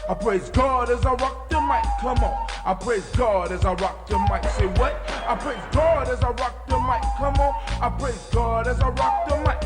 I praise God as I rock the mic, come on. I praise God as I rock the mic, say what? I praise God as I rock the mic, come on. I praise God as I rock the mic.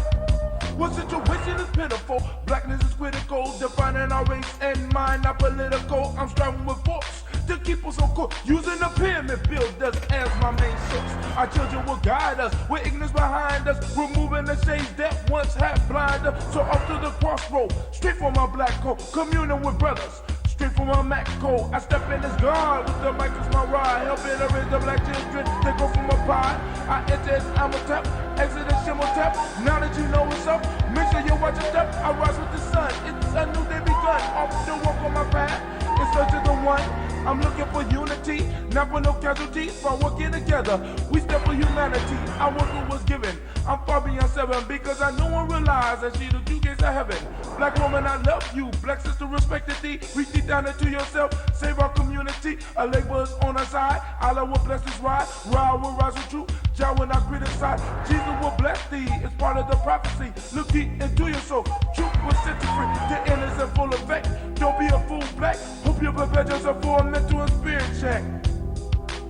What situation is pitiful? Blackness is critical, defining our race and mind, not political. I'm striving with force to keep us on course, using the pyramid builders as my main source. Our children will guide us with ignorance behind us, removing the shades that once had blinded us. So off to the crossroad, straight for my black coat, communing with brothers. Straight from my Mac code, I step in as God with the mic as my ride, helping to raise the black children. They go from a pie. I enter as I'm a tap, exit as Shimmo tap. Now that you know what's up, make sure you watch your step. I rise with the sun, it's a new day begun. Off the walk on my path, in search of the one. I'm looking for unity, not for no casualties. By working together, we step for humanity. I was what was given. I'm far beyond 7 because I know and realize that she the two gates of heaven. Black woman, I love you. Black sister, respect thee. Reach deep down into yourself. Save our community. A laborer's on our side. Allah will bless this ride. Ra will rise with truth. Jah will not criticize. Jesus will bless thee. It's part of the prophecy. Look deep into your soul. Truth will set you free. The end is in full effect. Don't be a fool, black. Hope you prepare yourself for a mental and spirit check.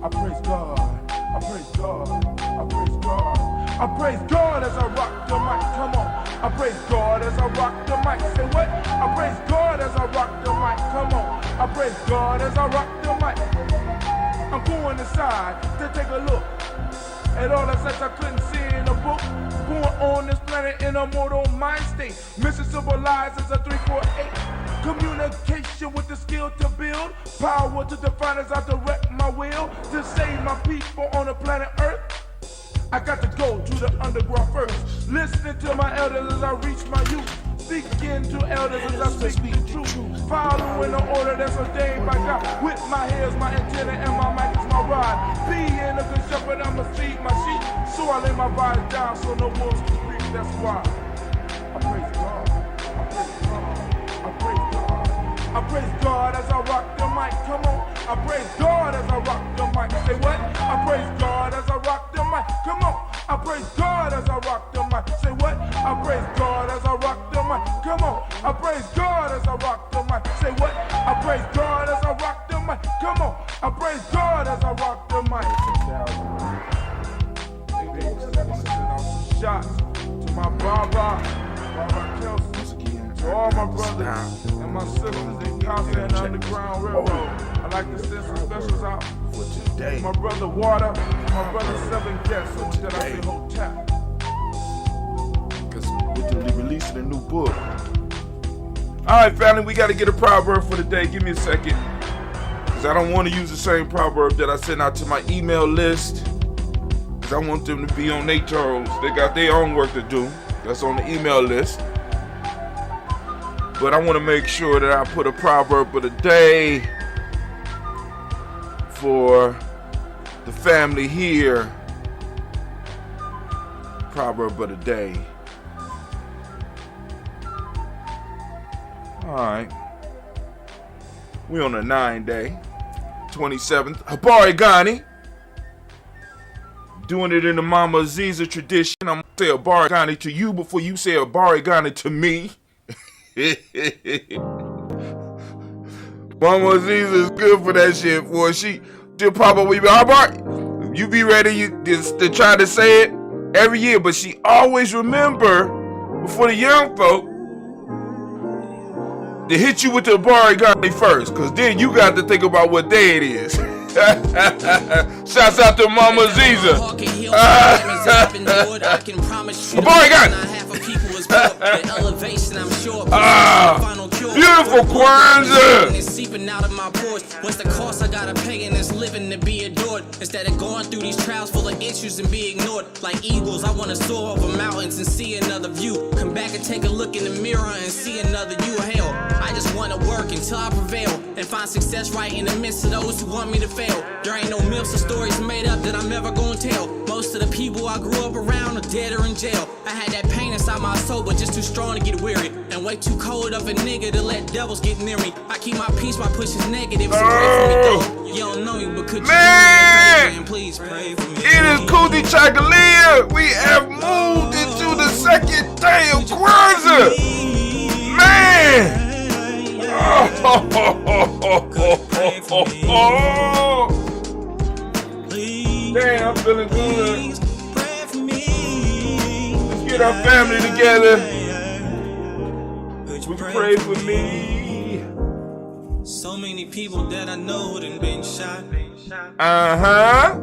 I praise God. I praise God. I praise God. I praise God as I rock the mic. Come on. I praise God as I rock the mic. Say what? I praise God as I rock the mic. Come on. I praise God as I rock the mic. I'm going inside to take a look at all the sights I couldn't see in a book. Born on this planet in a mortal mind state. Mission civilized as a 348. Communication with the skill to build. Power to define as I direct my will. To save my people on the planet Earth. I got to go to the underground first. Listening to my elders as I reach my youth. Speaking to elders as I speak the truth. Following the order that's ordained by God. With my hair's my antenna and my mic is my rod. Being a good shepherd, I'ma feed my sheep. So I lay my body down so no wolves can speak. That's why I praise God. I praise God. I praise God. I praise God as I rock the mic. Come on. I praise God as I rock the mic. Say what? I praise God as I rock the mic. Come on. I praise God as I rock the mic. Say what? I praise God as I rock the mic. Come on. I praise God as I rock the mic. Say what? I praise God as I rock the mic. Come on. I praise God as I rock the mic. Shots to my Baba Kelsey, to all my brothers and my sisters in Kwanzaa and Underground Railroad. I'd like to send some specials out for today. My brother Water, my brother 7 Guests, so that I say hold tap. Because we're releasing a new book. Alright, family, we got to get a proverb for the day. Give me a second. Because I don't want to use the same proverb that I sent out to my email list. Because I want them to be on their toes. They got their own work to do. That's on the email list. But I want to make sure that I put a proverb of the day for the family here. Proverb of the day. Alright. We on a 9-day. 27th. Habari Ghani. Doing it in the Mama Aziza tradition. I'm going to say Habari Ghani to you before you say Habari Ghani to me. Mama Aziza is good for that shit, boy. She'll probably be, Habari, you be ready to try to say it every year, but she always remember before the young folk to hit you with the Habari Ghani first, because then you got to think about what day it is. Shouts out to Mama Aziza. Habari Ghani. Beautiful Kwanzaa. It's seeping out of my pores. What's the cost I gotta pay in this living to be adored? Instead of going through these trials full of issues and be ignored. Like eagles, I wanna soar over mountains and see another view. Come back and take a look in the mirror and see another you. Hell, I just wanna work until I prevail and find success right in the midst of those who want me to fail. There ain't no myths or stories made up that I'm never gonna tell. Most of the people I grew up around are dead or in jail. I had that pain inside my soul, but just too strong to get weary. And way too cold of a nigga to let devils get near me. I keep my peace by pushing negatives away from me though. You don't know me, but could you do me a favor and please pray for me? It is Kujichagulia. We have moved into the second day of Kwanzaa. Man! Oh, Oh, Please, damn, I'm feeling good. pray for me. Let's get our family together. Could you Would you pray for me? So many people that I know done been shot. Uh-huh.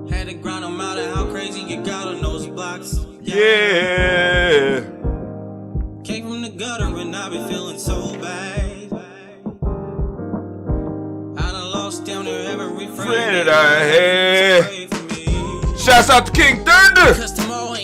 Had to grind them out of how crazy you got on those blocks. Yeah. Came from the gutter and I been feeling so bad. I done lost down there every Friend that I had. Shouts out to King Thunder.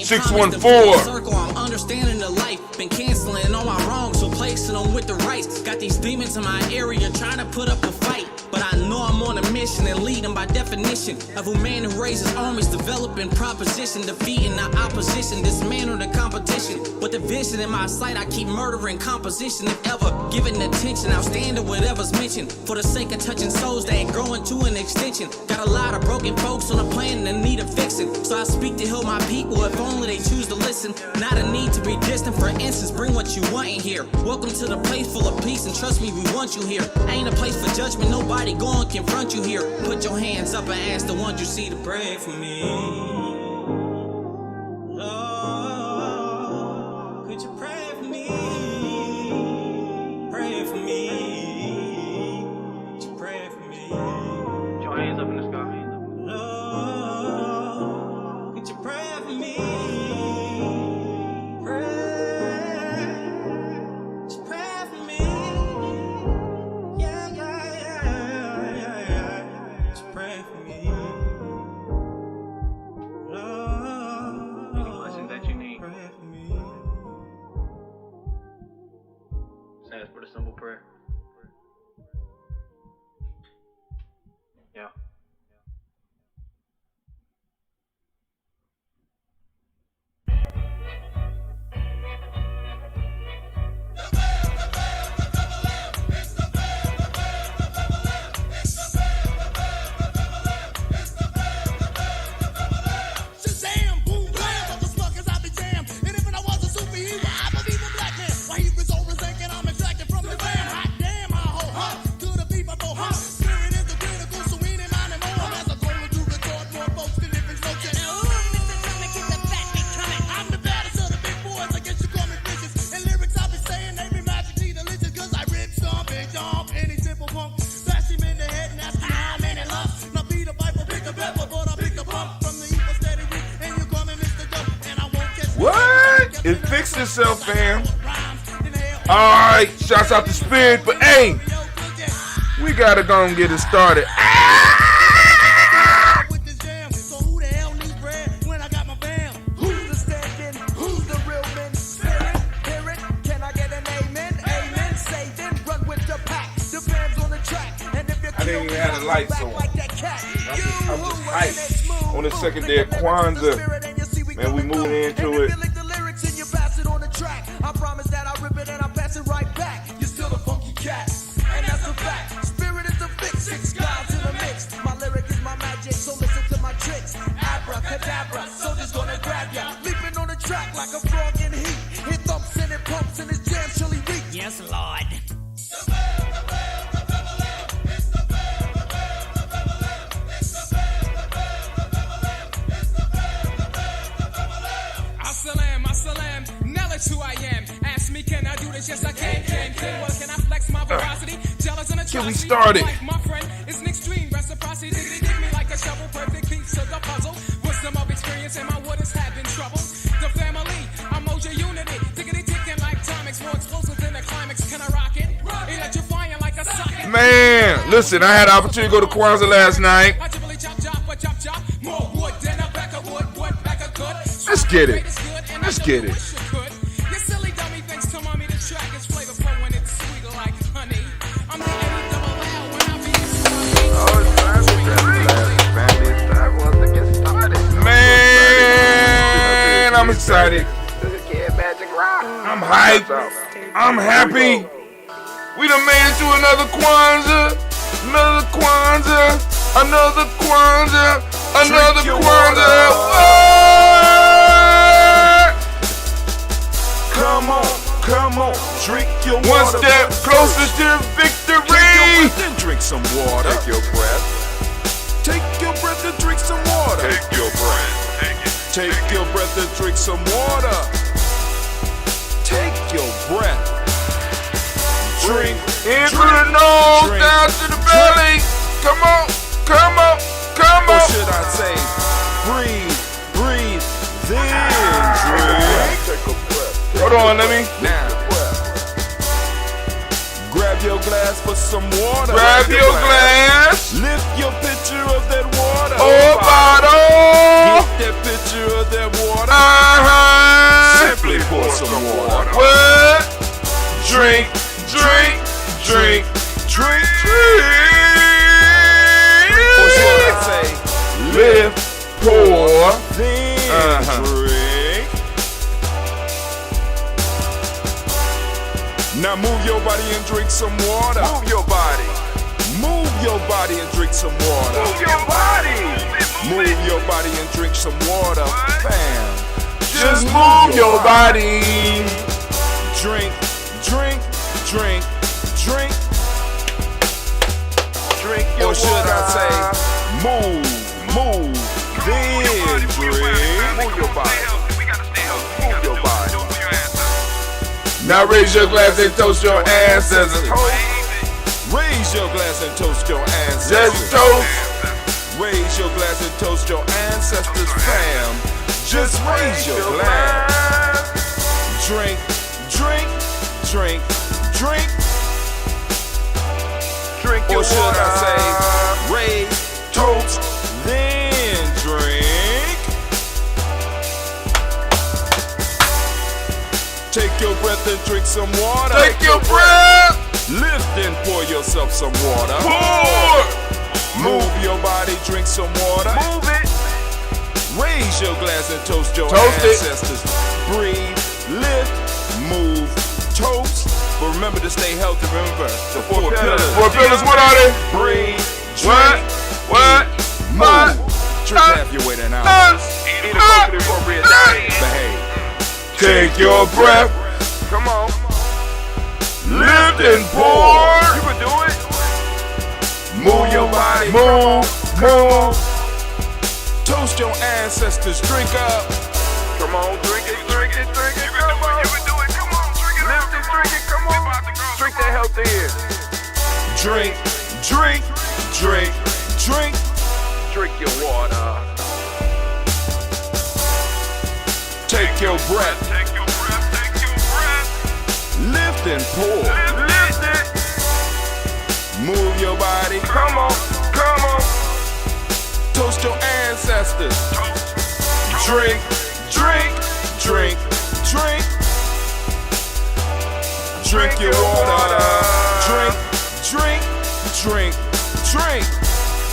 614. Circle, I'm understanding the life. Been canceling all my wrongs, replacing them with the rights. Got these demons in my area trying to put up a fight. But I know I'm on a mission and lead them by definition of a man who raises armies, developing proposition, defeating the opposition, dismantle the competition. With the vision in my sight, I keep murdering composition. If ever given attention, I'll stand to whatever's mentioned. For the sake of touching souls that ain't growing to an extension. Got a lot of broken folks on the planet that need a fixing. So I speak to heal my people if only they choose to listen. Not a need to be distant, for instance, bring what you want in here. Welcome to the place full of peace, and trust me, we want you here. Ain't a place for judgment, nobody go and confront you here. Put your hands up and ask the ones you see to pray for me. Lord, could you pray for me? Pray for me. Could you pray for me? Put your hands up in the sky. Lord, could you pray for me? For the simple prayer. Yeah. What? It fixed itself, fam. Alright, shouts out to Spirit, but hey, we gotta go and get it started. I didn't even have the lights on. I'm just hyped on the second day of Kwanzaa. Man, we moving into it. I promise that I rip it and I pass it right back. You're still a funky cat, and that's a fact. Spirit is the fix, 6 guys in the mix. My lyric is my magic, so listen to my tricks. Abracadabra, soldiers gonna grab ya. Leaping on the track like a frog in heat. It thumps and it pumps and it's jam chili weak. Yes, Lord. Who I am. Ask me, can I do this? Yes, I can. Well, can I flex my velocity? Jealous and Can we start it? Like my friend, it's an extreme reciprocity. Dig me like a shovel, perfect piece of the puzzle. Wisdom of experience, and my waters have been troubled. The family, Umoja unity. Tickety ticking like Tomics, more explosive than the climax. Can I rock it? Electrifying like a socket. Man, listen, I had the opportunity to go to Kwanzaa last night. Let's get it. Let's get it. Man, I'm excited. I'm hyped. I'm happy. We done made it to another Kwanzaa. Another Kwanzaa. Another Kwanzaa. Another Kwanzaa. What? Come on. Come on, drink your water. One step closer to victory. Then drink some water. Take your breath. Take your breath and drink some water. Take your breath. Take it. Take your breath and drink some water. Take your breath. Drink. In through the nose, drink, down to the belly. Come on, come on, come or on. should I say, breathe, breathe, then drink. Take a breath. Hold on, let me. Now, grab your glass for some water. Grab your glass. Lift your pitcher of that water. Oh, bottle. Get that pitcher of that water. Simply pour some water. What? Drink, drink, drink, drink, drink. Or should I say, Lift, pour, then drink. Now move your body and drink some water. Move your body. Move your body and drink some water. Move your body. Move your body and drink some water. Bam. Just move your body. Drink, drink, drink, drink. Drink your Or should water. I say, move, then drink. Move your body. Move your body. Now raise your glass and toast your ancestors. Raise your glass and toast your Just ancestors. toast. Raise your glass and toast your ancestors, fam. Just raise your glass. Drink, drink, drink, drink. Drink your Or should water. I say, raise, toast, then drink. Take your breath and drink some water. Take your breath. Lift and pour yourself some water. Pour. Move your body, drink some water. Move it. Raise your glass and toast your Toast it. ancestors. Breathe, lift, move, toast. But remember to stay healthy. Remember the four pillars. Four pillars, what are they? Breathe, What? drink, What? move. Drink half your weight in ounces. Eat a appropriate diet. Behave. Take your breath. Come on. Lift and pour. You can do it. Move your body. Move. Move. Toast your ancestors. Drink up. Come on, drink it, drink it, drink it. Come on. You can do it. Come on, drink it. Lift it, drink it. Come on. Drink that healthy air. Drink, drink, drink, drink. Drink your water. Take your breath. Take your breath. Take your breath. Lift and pour. Lift it. Move your body. Come on. Come on. Toast your ancestors. Drink, drink, drink, drink. Drink your water. Drink, drink, drink, drink.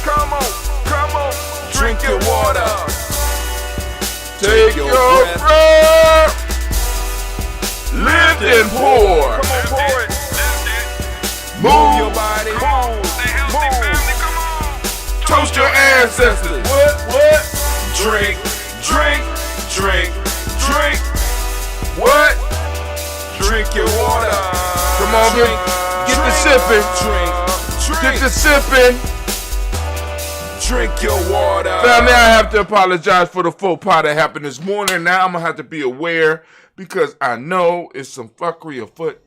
Come on. Come on. Drink your water. Take your breath. Lift and pour. Come on, pour it. Move your body. Move. Toast your ancestors. What? Drink, drink, drink, drink. What? Drink your water. Come on, Drink, get the sipping. drink, Get drink. the sipping. Drink your water. Family, I have to apologize for the faux pas that happened this morning. Now I'm going to have to be aware because I know it's some fuckery afoot.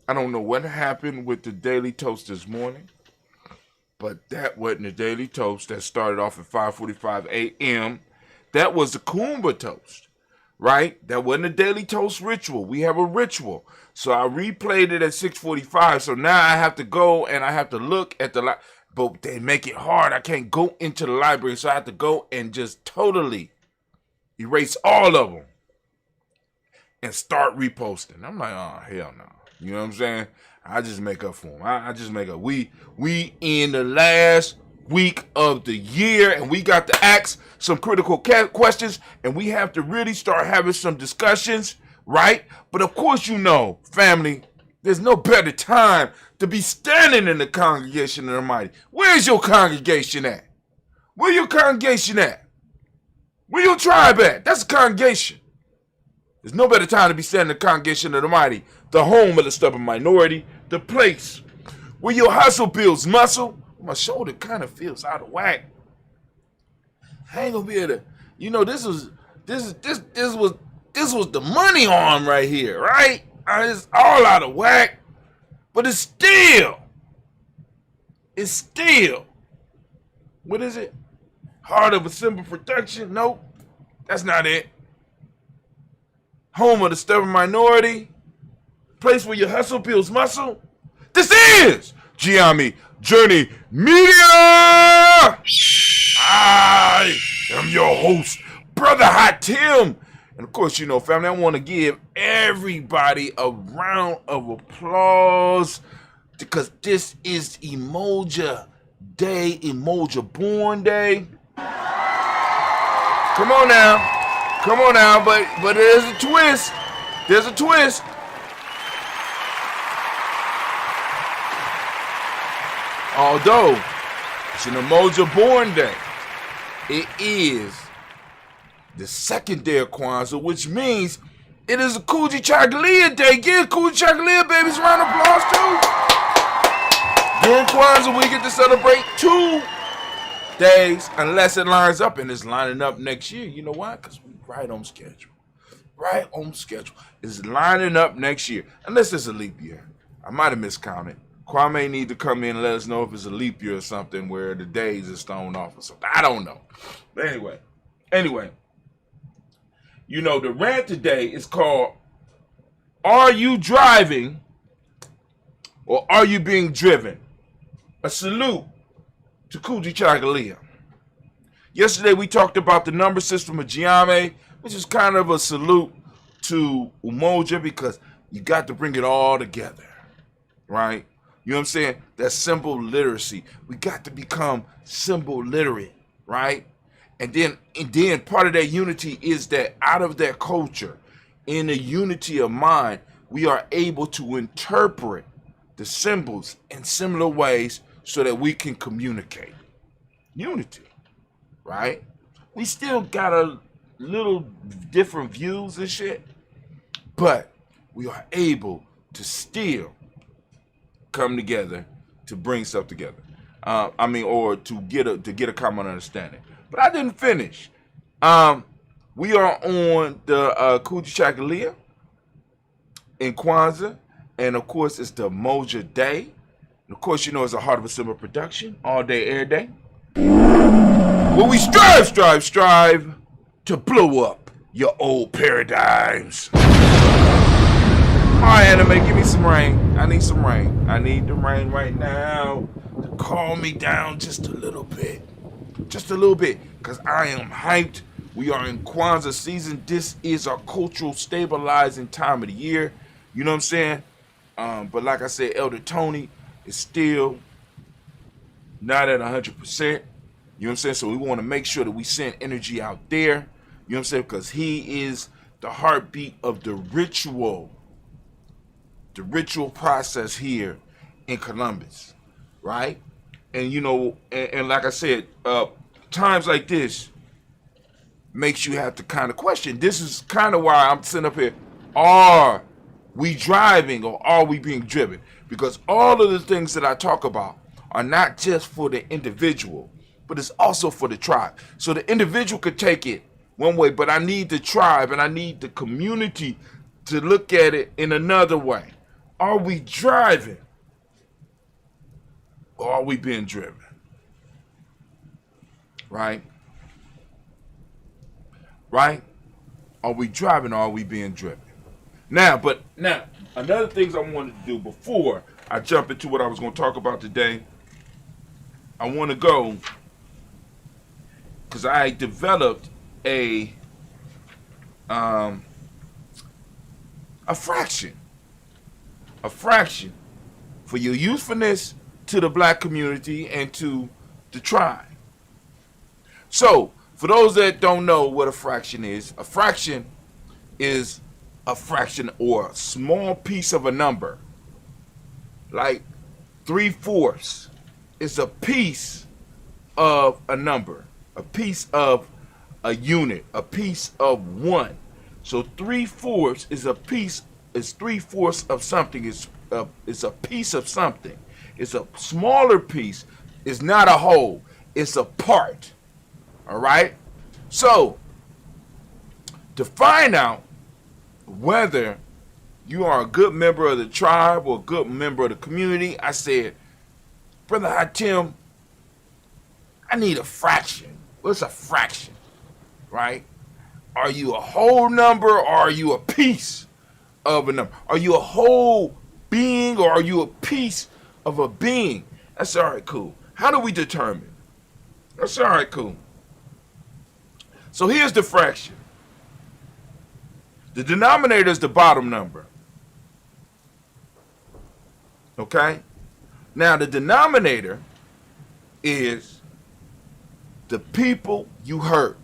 I don't know what happened with the Daily Toast this morning, but that wasn't the Daily Toast that started off at 5:45 a.m. That was the Kumba Toast, right? That wasn't a Daily Toast ritual. We have a ritual. So I replayed it at 6:45. So now I have to go and I have to look at the but they make it hard. I can't go into the library, so I have to go and just totally erase all of them and start reposting. I'm like, oh, hell no. You know what I'm saying? I just make up for them. I just make up. We in the last week of the year, and we got to ask some critical questions, and we have to really start having some discussions, right? But of course, you know, family, there's no better time to be standing in the congregation of the mighty. Where's your congregation at? Where your congregation at? Where your tribe at? That's a congregation. There's no better time to be standing in the congregation of the mighty the home of the stubborn minority, the place where your hustle builds muscle. My shoulder kind of feels out of whack. I ain't gonna be able to, this was the money arm right here, right? It's all out of whack, but it's still, what is it? Heart of a Simple Production? Nope, that's not it. Home of the stubborn minority, place where your hustle builds muscle. This is Gianni Journey Media. I am your host, Brother Hot Tim. And of course, family, I want to give everybody a round of applause because this is Umoja Day, Umoja Born Day. Come on now, but there's a twist. Although it's an Umoja Born Day, it is the second day of Kwanzaa, which means it is a Kujichagulia day. Give Kujichagulia babies a round of applause too. During Kwanzaa, we get to celebrate 2 days, unless it lines up, and it's lining up next year. You know why? Because we're right on schedule. It's lining up next year, unless it's a leap year. I might have miscounted. Kwame need to come in and let us know if it's a leap year or something where the days is thrown off or something. I don't know. But anyway, the rant today is called, Are You Driving or Are You Being Driven? A salute to Kujichagulia. Yesterday we talked about the number system of Giame, which is kind of a salute to Umoja because you got to bring it all together, right? You know what I'm saying? That symbol literacy. We got to become symbol literate, right? And then part of that unity is that out of that culture, in a unity of mind, we are able to interpret the symbols in similar ways so that we can communicate. Unity, right? We still got a little different views and shit, but we are able to still come together to bring stuff together. Or to get a common understanding. But I didn't finish. We are on the Kujichagulia in Kwanzaa, and of course it's the Umoja Day. And of course, it's a Heart of a Simple Production, all day, every day. Where we strive to blow up your old paradigms. All right, anime, give me some rain. I need some rain. I need the rain right now to calm me down just a little bit. Because I am hyped. We are in Kwanzaa season. This is our cultural stabilizing time of the year. You know what I'm saying? But like I said, Elder Tony is still not at 100%. You know what I'm saying? So we want to make sure that we send energy out there. You know what I'm saying? Because he is the heartbeat of the ritual process here in Columbus, right? And and like I said, times like this makes you have to kind of question. This is kind of why I'm sitting up here. Are we driving or are we being driven? Because all of the things that I talk about are not just for the individual, but it's also for the tribe. So the individual could take it one way, but I need the tribe and I need the community to look at it in another way. Are we driving or are we being driven? Right? Are we driving or are we being driven? Now, another thing I wanted to do before I jump into what I was going to talk about today, I want to go, because I developed a fraction for your usefulness to the black community and to the tribe. So, for those that don't know what a fraction is a fraction or a small piece of a number. Like 3/4 is a piece of a number, a piece of a unit, a piece of one. So 3/4 is is 3/4 of something. It's a piece of something. It's a smaller piece. It's not a whole. It's a part. All right. So to find out whether you are a good member of the tribe or a good member of the community, I said, Brother Hatim, I need a fraction. What's a fraction? Right? Are you a whole number or are you a piece of a number? Are you a whole being or are you a piece of a being? That's all right, cool. How do we determine? That's all right, cool. So here's the fraction. The denominator is the bottom number. Okay? Now the denominator is the people you hurt.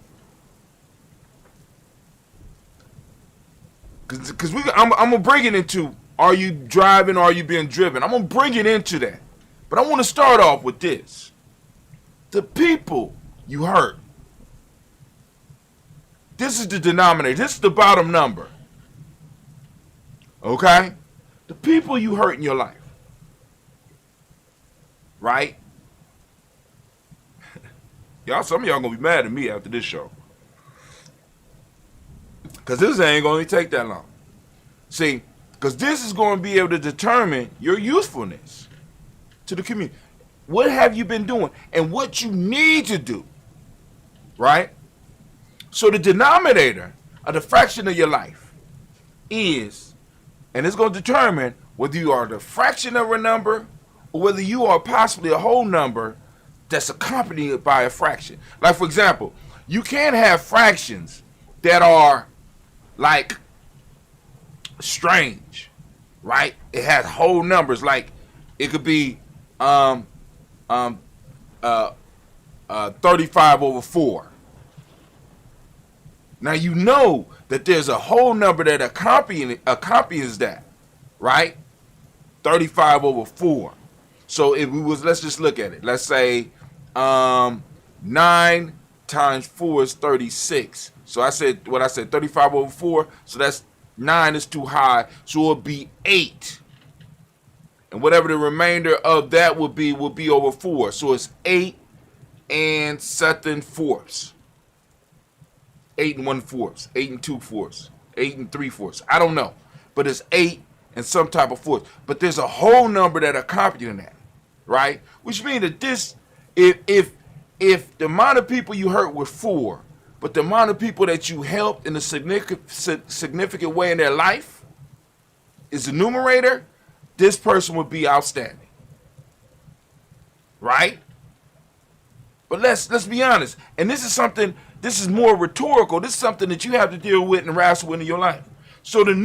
Because I'm gonna bring it into, are you driving or are you being driven? I'm gonna bring it into that. But I want to start off with this. The people you hurt. This is the denominator. This is the bottom number. Okay? The people you hurt in your life. Right? Y'all, some of y'all gonna be mad at me after this show. Because this ain't gonna take that long. See, because this is gonna be able to determine your usefulness to the community. What have you been doing and what you need to do? Right? So the denominator of the fraction of your life is, and it's going to determine whether you are the fraction of a number or whether you are possibly a whole number that's accompanied by a fraction. Like, for example, you can have fractions that are like strange, right? It has whole numbers. Like it could be 35/4. Now you know that there's a whole number that accompanies that, right? 35/4. So if we was, let's just look at it. Let's say 9 times 4 is 36. So I said 35/4. So that's 9 is too high. So it'll be 8. And whatever the remainder of that would be over 4. So it's 8 and something fourths. 8 and 1/4, 8 and 2/4, 8 and 3/4. I don't know, but it's 8 and some type of fourth. But there's a whole number that accompanies that, right? Which means that this, if the amount of people you hurt were 4, but the amount of people that you helped in a significant way in their life is the numerator, this person would be outstanding, right? But let's be honest, and this is something. This is more rhetorical. This is something that you have to deal with and wrestle with in your life. So the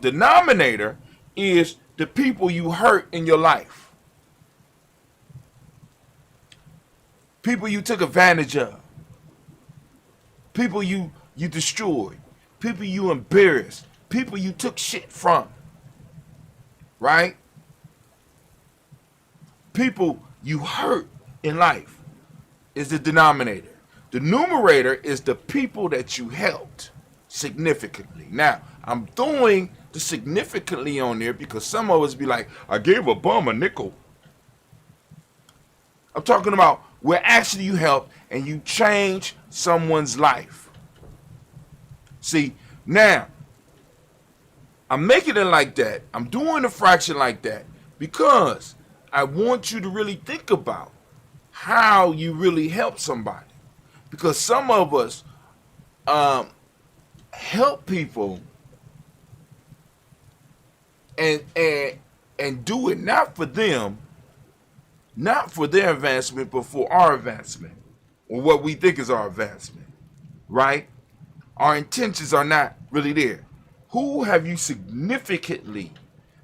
denominator is the people you hurt in your life. People you took advantage of. People you destroyed. People you embarrassed. People you took shit from. Right? People you hurt in life is the denominator. The numerator is the people that you helped significantly. Now, I'm throwing the significantly on there because some of us be like, I gave a bum a nickel. I'm talking about where actually you helped and you change someone's life. See, now, I'm making it like that. I'm doing the fraction like that because I want you to really think about how you really help somebody. Because some of us help people and do it not for them, not for their advancement, but for our advancement, or what we think is our advancement, right? Our intentions are not really there. Who have you significantly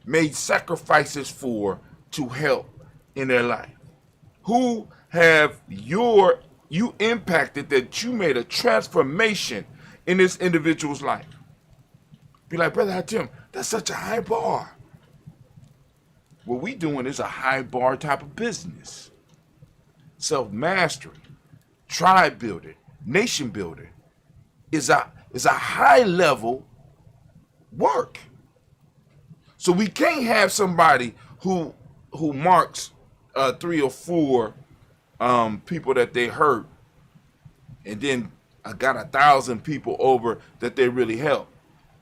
made sacrifices for to help in their life? Who have you impacted that you made a transformation in this individual's life? Be like, Brother Hatim, that's such a high bar. What we doing is a high bar type of business. Self-mastery, tribe building, nation building is a high level work. So we can't have somebody who marks 3 or 4 people that they hurt, and then I got 1,000 people over that they really helped.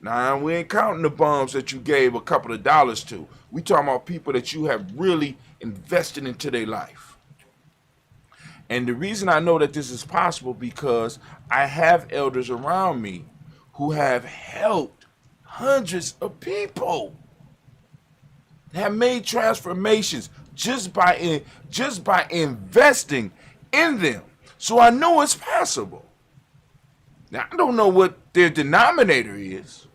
Now, we ain't counting the bums that you gave a couple of dollars to. We talking about people that you have really invested into their life. And the reason I know that this is possible because I have elders around me who have helped hundreds of people, have made transformations just by investing in them. So I know it's possible. Now, I don't know what their denominator is,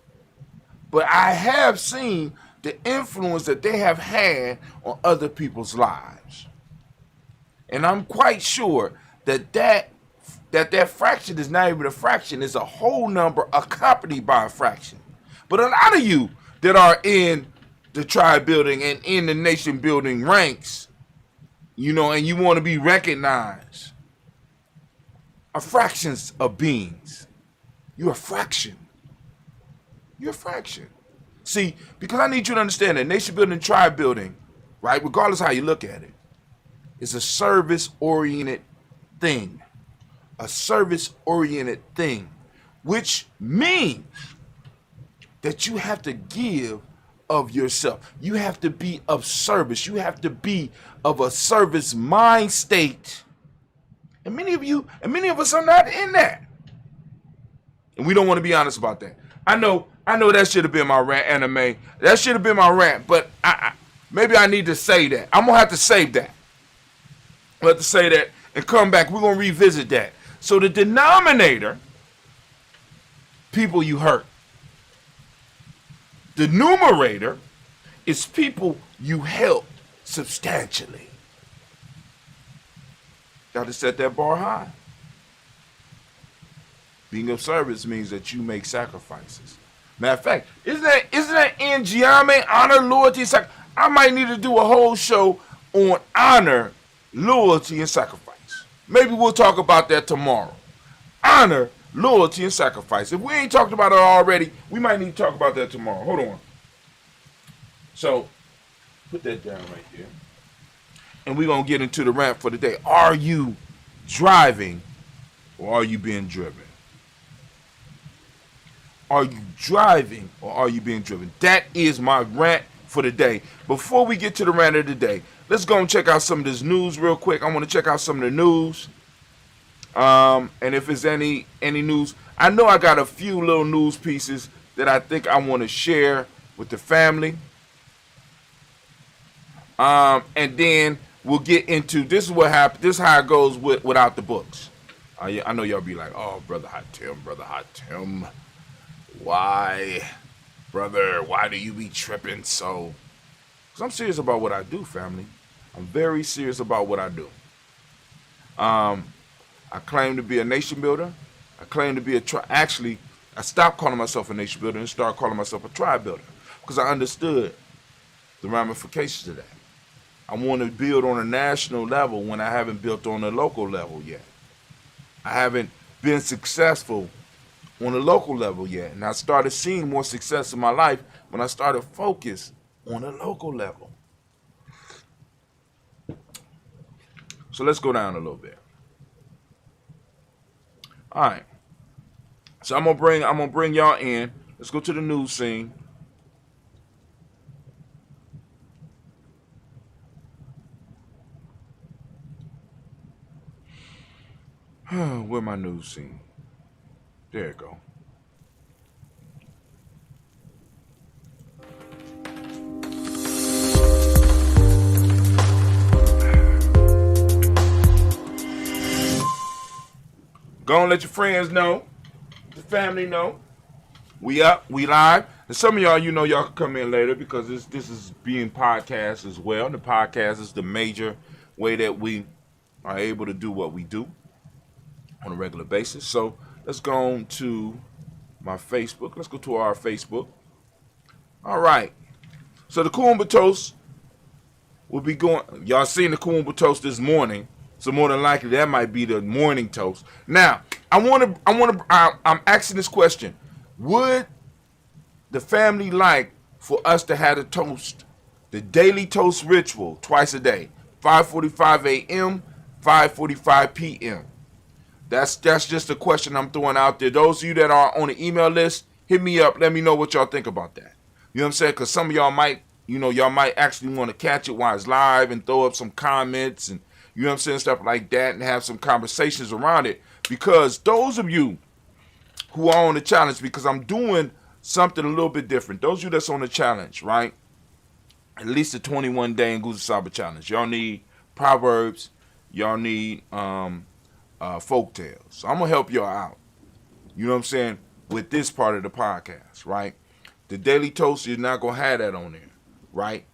but I have seen the influence that they have had on other people's lives. And I'm quite sure that fraction is not even a fraction. It's a whole number accompanied by a fraction. But a lot of you that are in the tribe building and in the nation building ranks, you know, and you want to be recognized, are fractions of beings. You're a fraction. You're a fraction. See, because I need you to understand that nation building, tribe building, right, regardless how you look at it, is a service-oriented thing. A service-oriented thing, which means that you have to give of yourself. You have to be of service. You have to be of a service mind state. And many of us are not in that. And we don't want to be honest about that. I know that should have been my rant, anime. That should have been my rant, but maybe I need to say that. I'm going to have to save that. I'll have to say that and come back. We're going to revisit that. So the denominator, people you hurt. The numerator is people you help substantially. Got to set that bar high. Being of service means that you make sacrifices. Matter of fact, isn't that in Giame, honor, loyalty, and sacrifice? I might need to do a whole show on honor, loyalty, and sacrifice. Maybe we'll talk about that tomorrow. Honor, loyalty, and sacrifice. If we ain't talked about it already, we might need to talk about that tomorrow. Hold on. So, put that down right there. And we're going to get into the rant for the day. Are you driving or are you being driven? Are you driving or are you being driven? That is my rant for the day. Before we get to the rant of the day, let's go and check out some of this news real quick. I want to check out some of the news. And if there's any news, I know I got a few little news pieces that I think I want to share with the family. And then we'll get into, this is what happened. This is how it goes without the books. I know y'all be like, oh, Brother Hot Tim. Why, brother, why do you be tripping so? Because I'm serious about what I do, family. I'm very serious about what I do. I claim to be a nation builder. I claim to be actually, I stopped calling myself a nation builder and started calling myself a tribe builder because I understood the ramifications of that. I want to build on a national level when I haven't built on a local level yet. I haven't been successful on a local level yet. And I started seeing more success in my life when I started focus on a local level. So let's go down a little bit. All right. So I'm gonna bring y'all in. Let's go to the news scene. Where my news scene? There you go. Go and let your friends know, the family know. We up, we live. And some of y'all, you know, y'all can come in later because this is being podcast as well. And the podcast is the major way that we are able to do what we do on a regular basis. So let's go on to my Facebook. Let's go to our Facebook. All right. So the Kuumba toast will be going. Y'all seen the Kuumba toast this morning. So more than likely that might be the morning toast. Now, I'm asking this question. Would the family like for us to have a toast, the daily toast ritual, twice a day, 5:45 a.m., 5:45 p.m. That's just a question I'm throwing out there. Those of you that are on the email list, hit me up. Let me know what y'all think about that. You know what I'm saying? Because some of y'all might, y'all might actually want to catch it while it's live and throw up some comments and, you know what I'm saying, stuff like that, and have some conversations around it. Because those of you who are on the challenge, because I'm doing something a little bit different. Those of you that's on the challenge, right? At least the 21-day Nguzo challenge. Y'all need proverbs. Y'all need folk tales. So I'm going to help y'all out. You know what I'm saying? With this part of the podcast, right? The Daily Toast, you're not going to have that on there, right?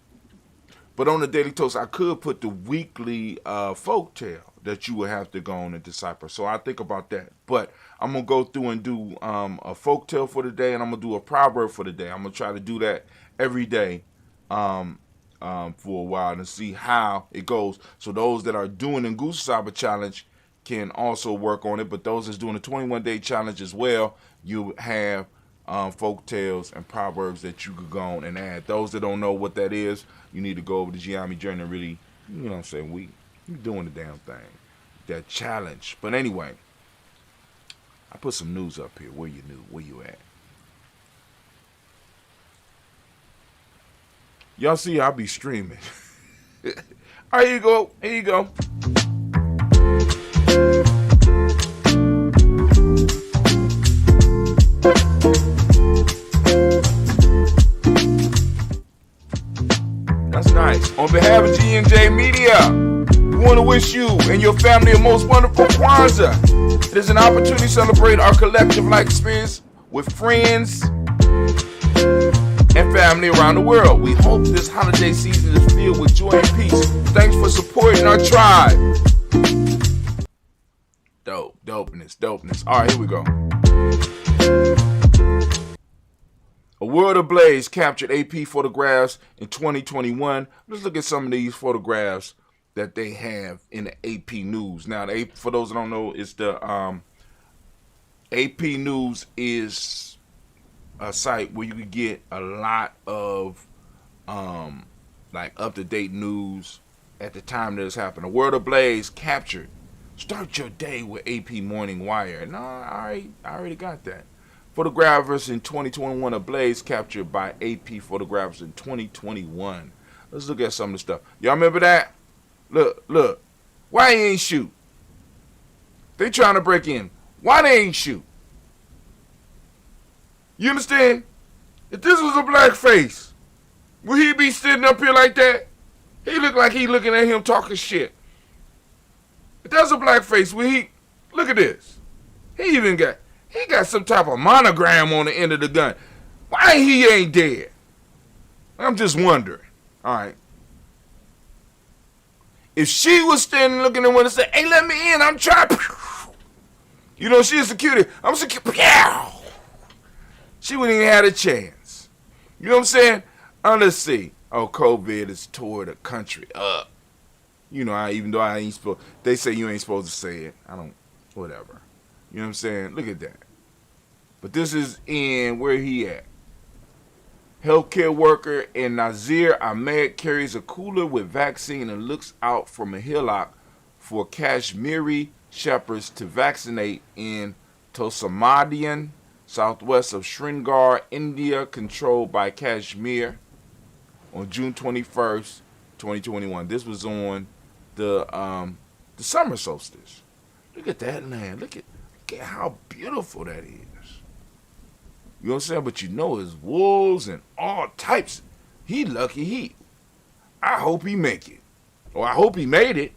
But on the Daily Toast, I could put the weekly folk tale that you would have to go on and decipher. So I think about that. But I'm going to go through and do a folk tale for the day, and I'm going to do a proverb for the day. I'm going to try to do that every day for a while and see how it goes. So those that are doing the Nguzo challenge can also work on it. But those that's doing the 21-day challenge as well, you have folk tales and proverbs that you could go on and add. Those that don't know what that is, you need to go over to Giami Journey and really, you know what I'm saying, we doing the damn thing. That challenge. But anyway, I put some news up here. Where you at? Y'all see I'll be streaming. All right, here you go. Here you go. That's nice. On behalf of G&J Media, we want to wish you and your family a most wonderful Kwanzaa. It is an opportunity to celebrate our collective life experience with friends and family around the world. We hope this holiday season is filled with joy and peace. Thanks for supporting our tribe. Dopeness. All right, here we go. A World Ablaze captured AP photographs in 2021. Let's look at some of these photographs that they have in the AP News. Now, for those that don't know, it's the AP News is a site where you can get a lot of like up-to-date news at the time that it's happened. A World Ablaze captured. Start your day with AP Morning Wire. No, I already got that. Photographers in 2021 ablaze captured by AP photographers in 2021. Let's look at some of the stuff. Y'all remember that? Look. Why he ain't shoot? They trying to break in. Why they ain't shoot? You understand? If this was a black face, would he be sitting up here like that? He look like he looking at him talking shit. If that's a black face, would he? Look at this. He got some type of monogram on the end of the gun. Why he ain't dead? I'm just wondering. All right. If she was standing looking at him and say, "Hey, let me in. I'm trying." You know, she's security. I'm security. She wouldn't even have a chance. You know what I'm saying? Let's see. Oh, COVID has tore the country up. You know, even though I ain't supposed, they say you ain't supposed to say it. Whatever. You know what I'm saying? Look at that. But this is in where he at. Healthcare worker in Nazir Ahmed carries a cooler with vaccine and looks out from a hillock for Kashmiri shepherds to vaccinate in Tosamadian, southwest of Srinagar, India, controlled by Kashmir, on June 21st, 2021. This was on the summer solstice. Look at that land. Look at how beautiful that is. You know what I'm saying? But you know it's wolves and all types. He lucky. I hope he make it. Or I hope he made it.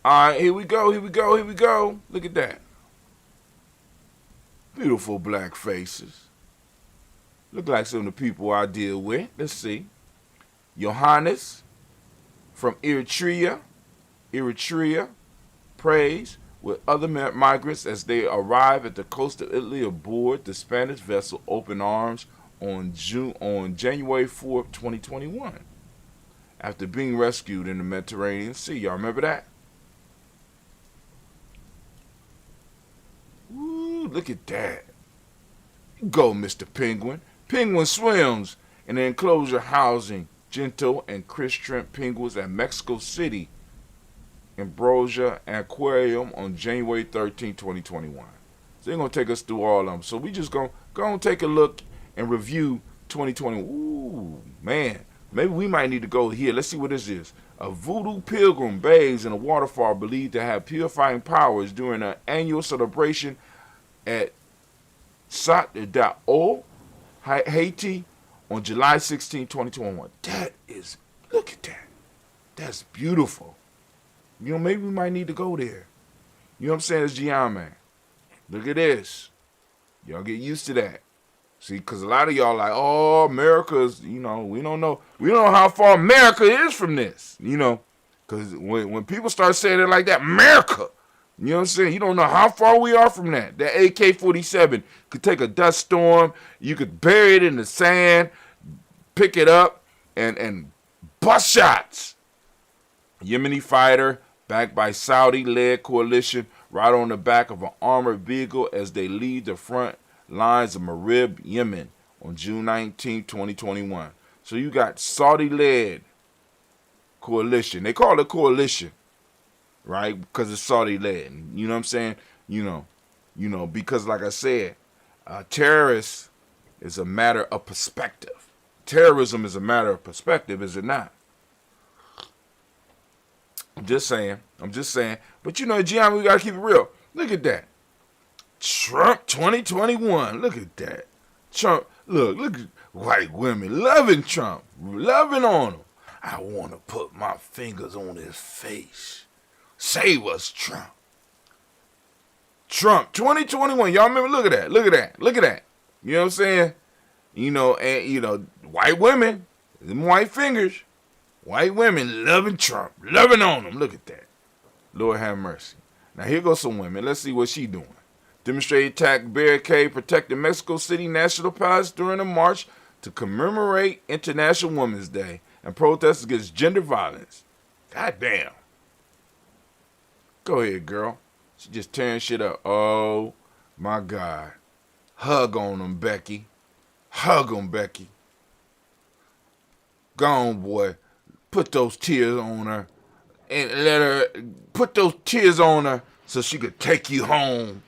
All right, here we go. Look at that. Beautiful black faces. Look like some of the people I deal with. Let's see. Johannes from Eritrea, prays with other migrants as they arrive at the coast of Italy aboard the Spanish vessel Open Arms on January 4th, 2021, after being rescued in the Mediterranean Sea. Y'all remember that? Ooh, look at that. Go, Mr. Penguin. Penguin swims in an enclosure housing gentle and crisp shrimp penguins at Mexico City Umoja Aquarium on January 13, 2021. So they're going to take us through all of them. So we just going to take a look and review 2020. Ooh, man. Maybe we might need to go here. Let's see what this is. A voodoo pilgrim bathes in a waterfall believed to have purifying powers during an annual celebration at Sat d'O, Haiti on July 16, 2021. That is, look at that. That's beautiful. You know, maybe we might need to go there. You know what I'm saying? It's Gian, man. Look at this. Y'all get used to that. See, because a lot of y'all like, oh, America's, you know, we don't know how far America is from this, you know. Because when people start saying it like that, America, you know what I'm saying? You don't know how far we are from that. That AK-47 could take a dust storm. You could bury it in the sand, pick it up, and bust shots. Yemeni fighter backed by Saudi-led coalition ride on the back of an armored vehicle as they lead the front lines of Marib, Yemen on June 19, 2021. So you got Saudi-led coalition. They call it coalition, right? Because it's Saudi-led. You know what I'm saying? You know, because like I said, terrorists is a matter of perspective. Terrorism is a matter of perspective, is it not? I'm just saying. But you know, Gian, we got to keep it real. Look at that. Trump 2021. Look at that. Trump, look at white women loving Trump, loving on him. I want to put my fingers on his face. Save us, Trump. Trump 2021. Y'all remember? Look at that. You know what I'm saying? You know, and you know, white women, them white fingers, white women loving Trump, loving on him. Look at that. Lord have mercy. Now here goes some women. Let's see what she doing. Demonstrated attack barricade protecting Mexico City National Palace during a march to commemorate International Women's Day and protest against gender violence. God damn. Go ahead, girl. She just tearing shit up. Oh, my God. Hug on them, Becky. Hug them, Becky. Go on, boy. Put those tears on her and let her put those tears on her so she could take you home.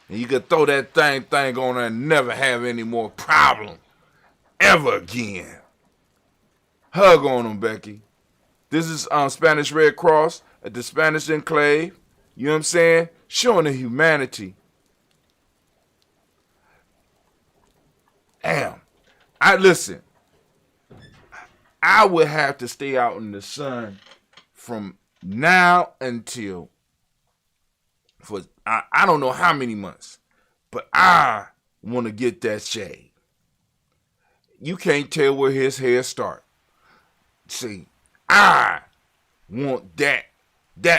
And you could throw that thing on her and never have any more problem ever again. Hug on them, Becky. This is Spanish Red Cross at the Spanish Enclave. You know what I'm saying? Showing the humanity. Damn. Listen. I would have to stay out in the sun from now until I don't know how many months, but I want to get that shade. You can't tell where his hair start. See, I want that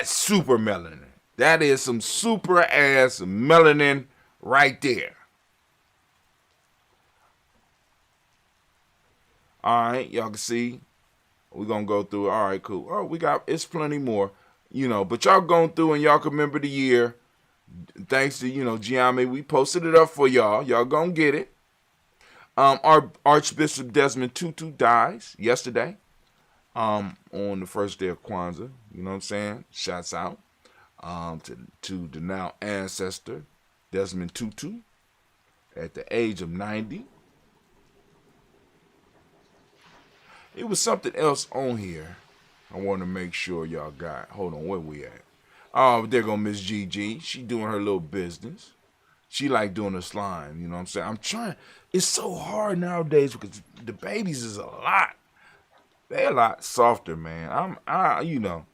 super melanin. That is some super ass melanin right there. All right, y'all can see. We're going to go through it. All right, cool. Oh, it's plenty more, you know, but y'all going through and y'all can remember the year. Thanks to, you know, Gianni, we posted it up for y'all. Y'all gonna get it. Our Archbishop Desmond Tutu dies yesterday. On the first day of Kwanzaa. You know what I'm saying? Shouts out to the now ancestor Desmond Tutu at the age of 90. It was something else on here I want to make sure y'all got. Hold on, where we at? Oh, there go Miss Gigi. She doing her little business. She like doing the slime, you know what I'm saying? I'm trying. It's so hard nowadays because the babies is a lot. They're a lot softer, man. You know,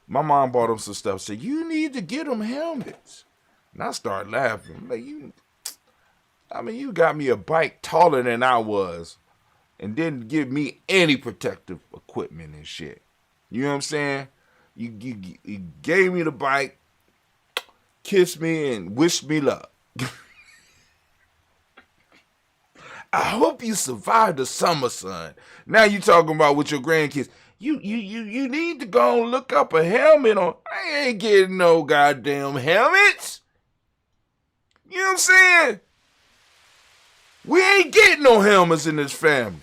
my mom bought them some stuff. Said, you need to get them helmets. And I started laughing. Like, you got me a bike taller than I was and didn't give me any protective equipment and shit. You know what I'm saying? You gave me the bike, kissed me, and wished me luck. I hope you survived the summer, son. Now you talking about with your grandkids. You need to go and look up a helmet on. I ain't getting no goddamn helmets. You know what I'm saying? We ain't getting no helmets in this family.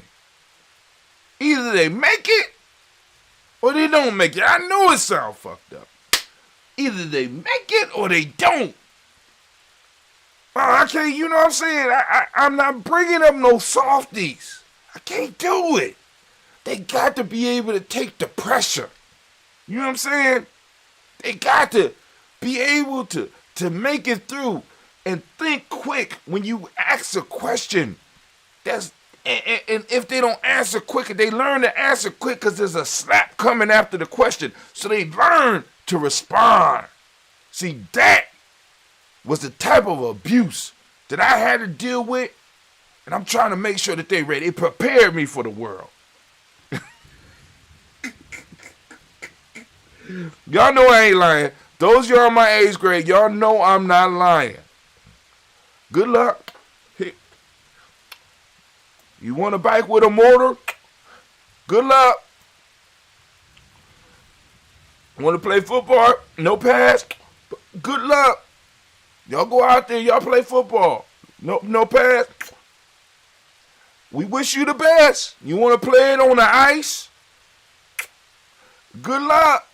Either they make it or they don't make it. I know it sounds fucked up. Either they make it or they don't. I can't, you know what I'm saying? I'm not bringing up no softies. I can't do it. They got to be able to take the pressure. You know what I'm saying? They got to be able to make it through and think quick when you ask a question. And if they don't answer quick, they learn to answer quick because there's a slap coming after the question. So they learn to respond. See, that was the type of abuse that I had to deal with, and I'm trying to make sure that they ready. It prepared me for the world. Y'all know I ain't lying. Those y'all in my age grade, y'all know I'm not lying. Good luck. You want a bike with a motor? Good luck. Want to play football? No pass? Good luck. Y'all go out there, y'all play football. No pass? We wish you the best. You want to play it on the ice? Good luck.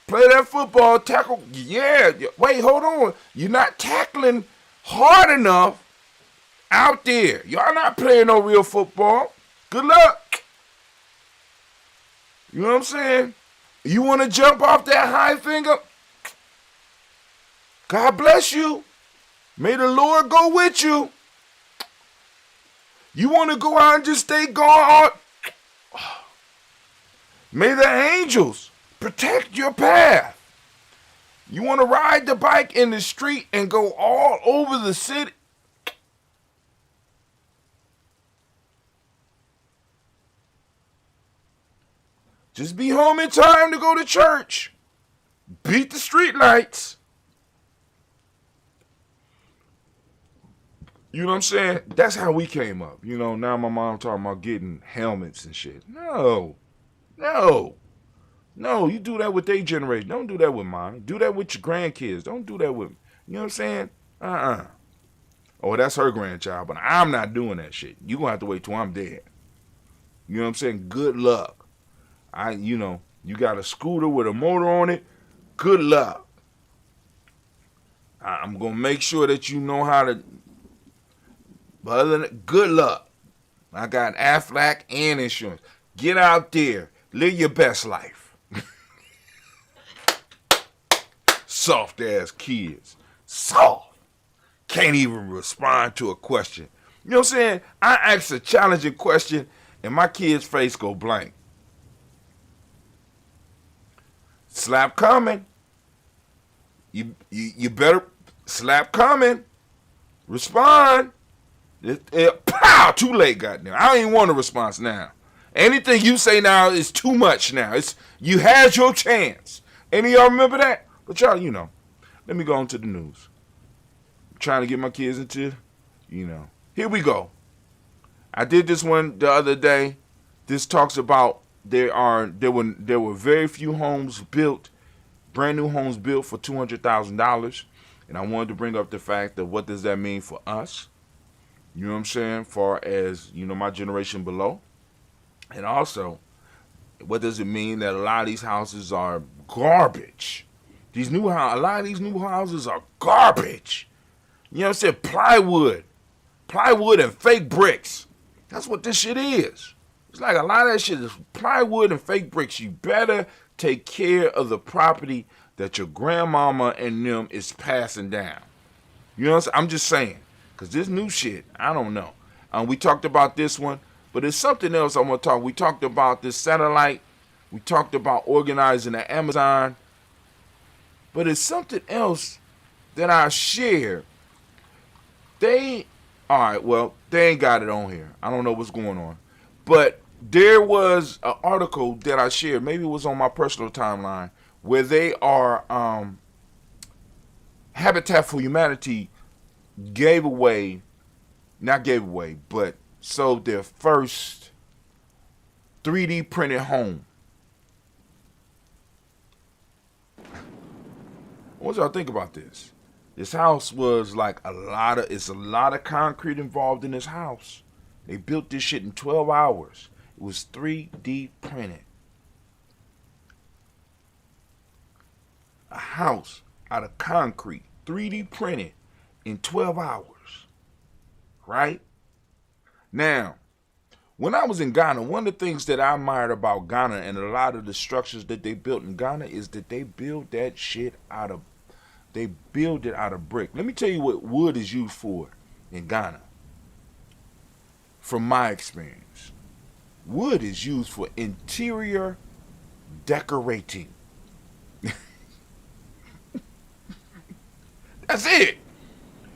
Play that football, tackle. Yeah. Wait, hold on. You're not tackling hard enough out there. Y'all not playing no real football. Good luck. You know what I'm saying? You want to jump off that high finger? God bless you. May the Lord go with you. You want to go out and just stay gone? May the angels protect your path. You want to ride the bike in the street and go all over the city? Just be home in time to go to church. Beat the street lights. You know what I'm saying? That's how we came up. You know, now my mom talking about getting helmets and shit. No, you do that with their generation. Don't do that with mine. Do that with your grandkids. Don't do that with me. You know what I'm saying? Oh, that's her grandchild, but I'm not doing that shit. You gonna have to wait till I'm dead. You know what I'm saying? Good luck. You got a scooter with a motor on it. Good luck. I'm gonna make sure that you know how to. But other than that, good luck. I got Aflac and insurance. Get out there. Live your best life. Soft ass kids. Soft. Can't even respond to a question. You know what I'm saying? I ask a challenging question and my kid's face go blank. Slap coming. You better slap coming. Respond. Pow! Too late, goddamn. I don't even want a response now. Anything you say now is too much now. You had your chance. Any of y'all remember that? But y'all, let me go on to the news. I'm trying to get my kids into, Here we go. I did this one the other day. This talks about there were very few homes built, brand new homes built for $200,000. And I wanted to bring up the fact of what does that mean for us? You know what I'm saying? Far as, my generation below. And also, what does it mean that a lot of these houses are garbage? A lot of these new houses are garbage. You know what I'm saying? Plywood and fake bricks. That's what this shit is. It's like a lot of that shit is plywood and fake bricks. You better take care of the property that your grandmama and them is passing down. You know what I'm saying? I'm just saying. Because this new shit, I don't know. We talked about this one, but it's something else I want to talk. We talked about this satellite. We talked about organizing the Amazon. But it's something else that I share. They ain't got it on here. I don't know what's going on. But there was an article that I shared, maybe it was on my personal timeline, where they are, Habitat for Humanity sold their first 3D printed home. What y'all think about this? This house was like it's a lot of concrete involved in this house. They built this shit in 12 hours. It was 3D printed. A house out of concrete, 3D printed in 12 hours. Right? Now, when I was in Ghana, one of the things that I admired about Ghana and a lot of the structures that they built in Ghana is that they build that shit out of brick. Let me tell you what wood is used for in Ghana. From my experience, wood is used for interior decorating. That's it.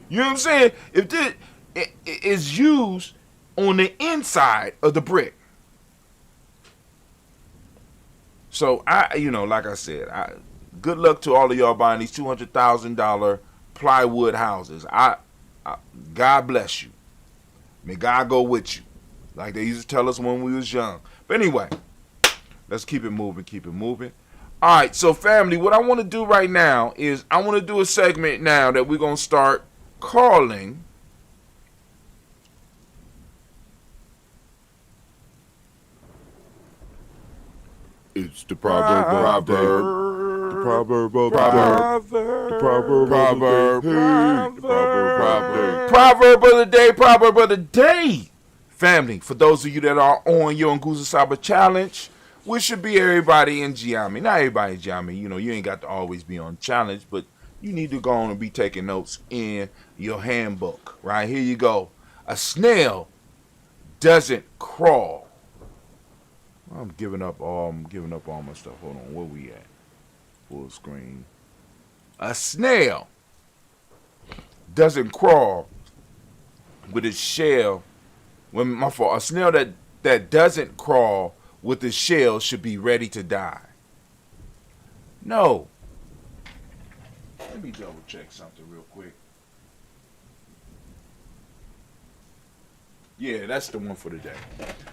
You know what I'm saying? If this it is used on the inside of the brick. So like I said, good luck to all of y'all buying these $200,000 plywood houses. God bless you. May God go with you. Like they used to tell us when we was young. But anyway, let's keep it moving. All right, so family, what I want to do right now is I want to do a segment now that we're going to start calling It's the proverb of the day. Family, for those of you that are on your Nguza Saba challenge, which should be everybody in Giami. Not everybody in Giami, you ain't got to always be on challenge, but you need to go on and be taking notes in your handbook. Right, here you go. A snail doesn't crawl. I'm giving up all my stuff. Hold on, where we at? Full screen. A snail doesn't crawl with its shell. A snail that doesn't crawl with its shell should be ready to die. No. Let me double check something real quick. Yeah, that's the one for today.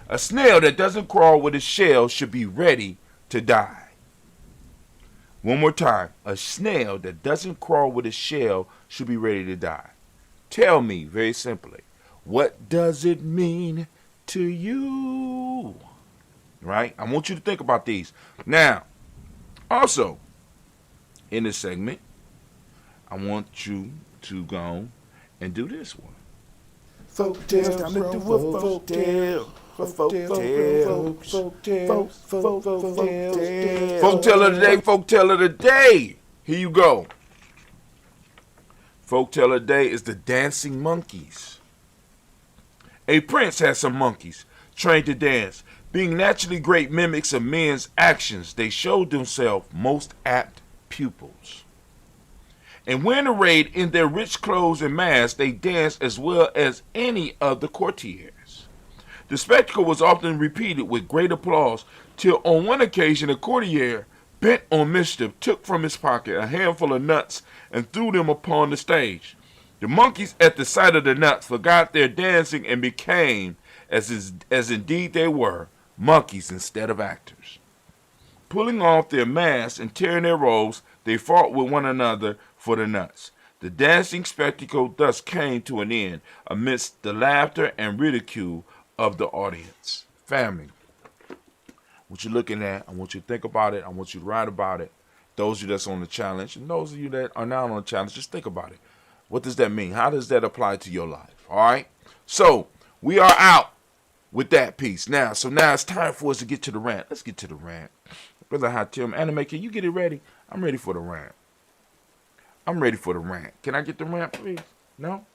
A snail that doesn't crawl with its shell should be ready to die. One more time. A snail that doesn't crawl with its shell should be ready to die. Tell me, very simply, what does it mean to you? Right? I want you to think about these. Now, also, in this segment, I want you to go and do this one. Folk tales, time to do a folk tale. Folk tale of the day, folk tale of the day. Here you go. Folk tale of the day is the dancing monkeys. A prince had some monkeys trained to dance. Being naturally great mimics of men's actions, they showed themselves most apt pupils. And when arrayed in their rich clothes and masks, they danced as well as any of the courtiers. The spectacle was often repeated with great applause, till on one occasion a courtier, bent on mischief, took from his pocket a handful of nuts and threw them upon the stage. The monkeys, at the sight of the nuts, forgot their dancing and became, as indeed they were, monkeys instead of actors. Pulling off their masks and tearing their robes, they fought with one another for the nuts. The dancing spectacle thus came to an end amidst the laughter and ridicule of the audience. Family, what you're looking at, I want you to think about it. I want you to write about it. Those of you that's on the challenge, and those of you that are not on the challenge, just think about it. What does that mean? How does that apply to your life? All right? So, we are out with that piece. Now it's time for us to get to the rant. Let's get to the rant. Brother Hatim, Anime, can you get it ready? I'm ready for the rant. Can I get the rant, please? No?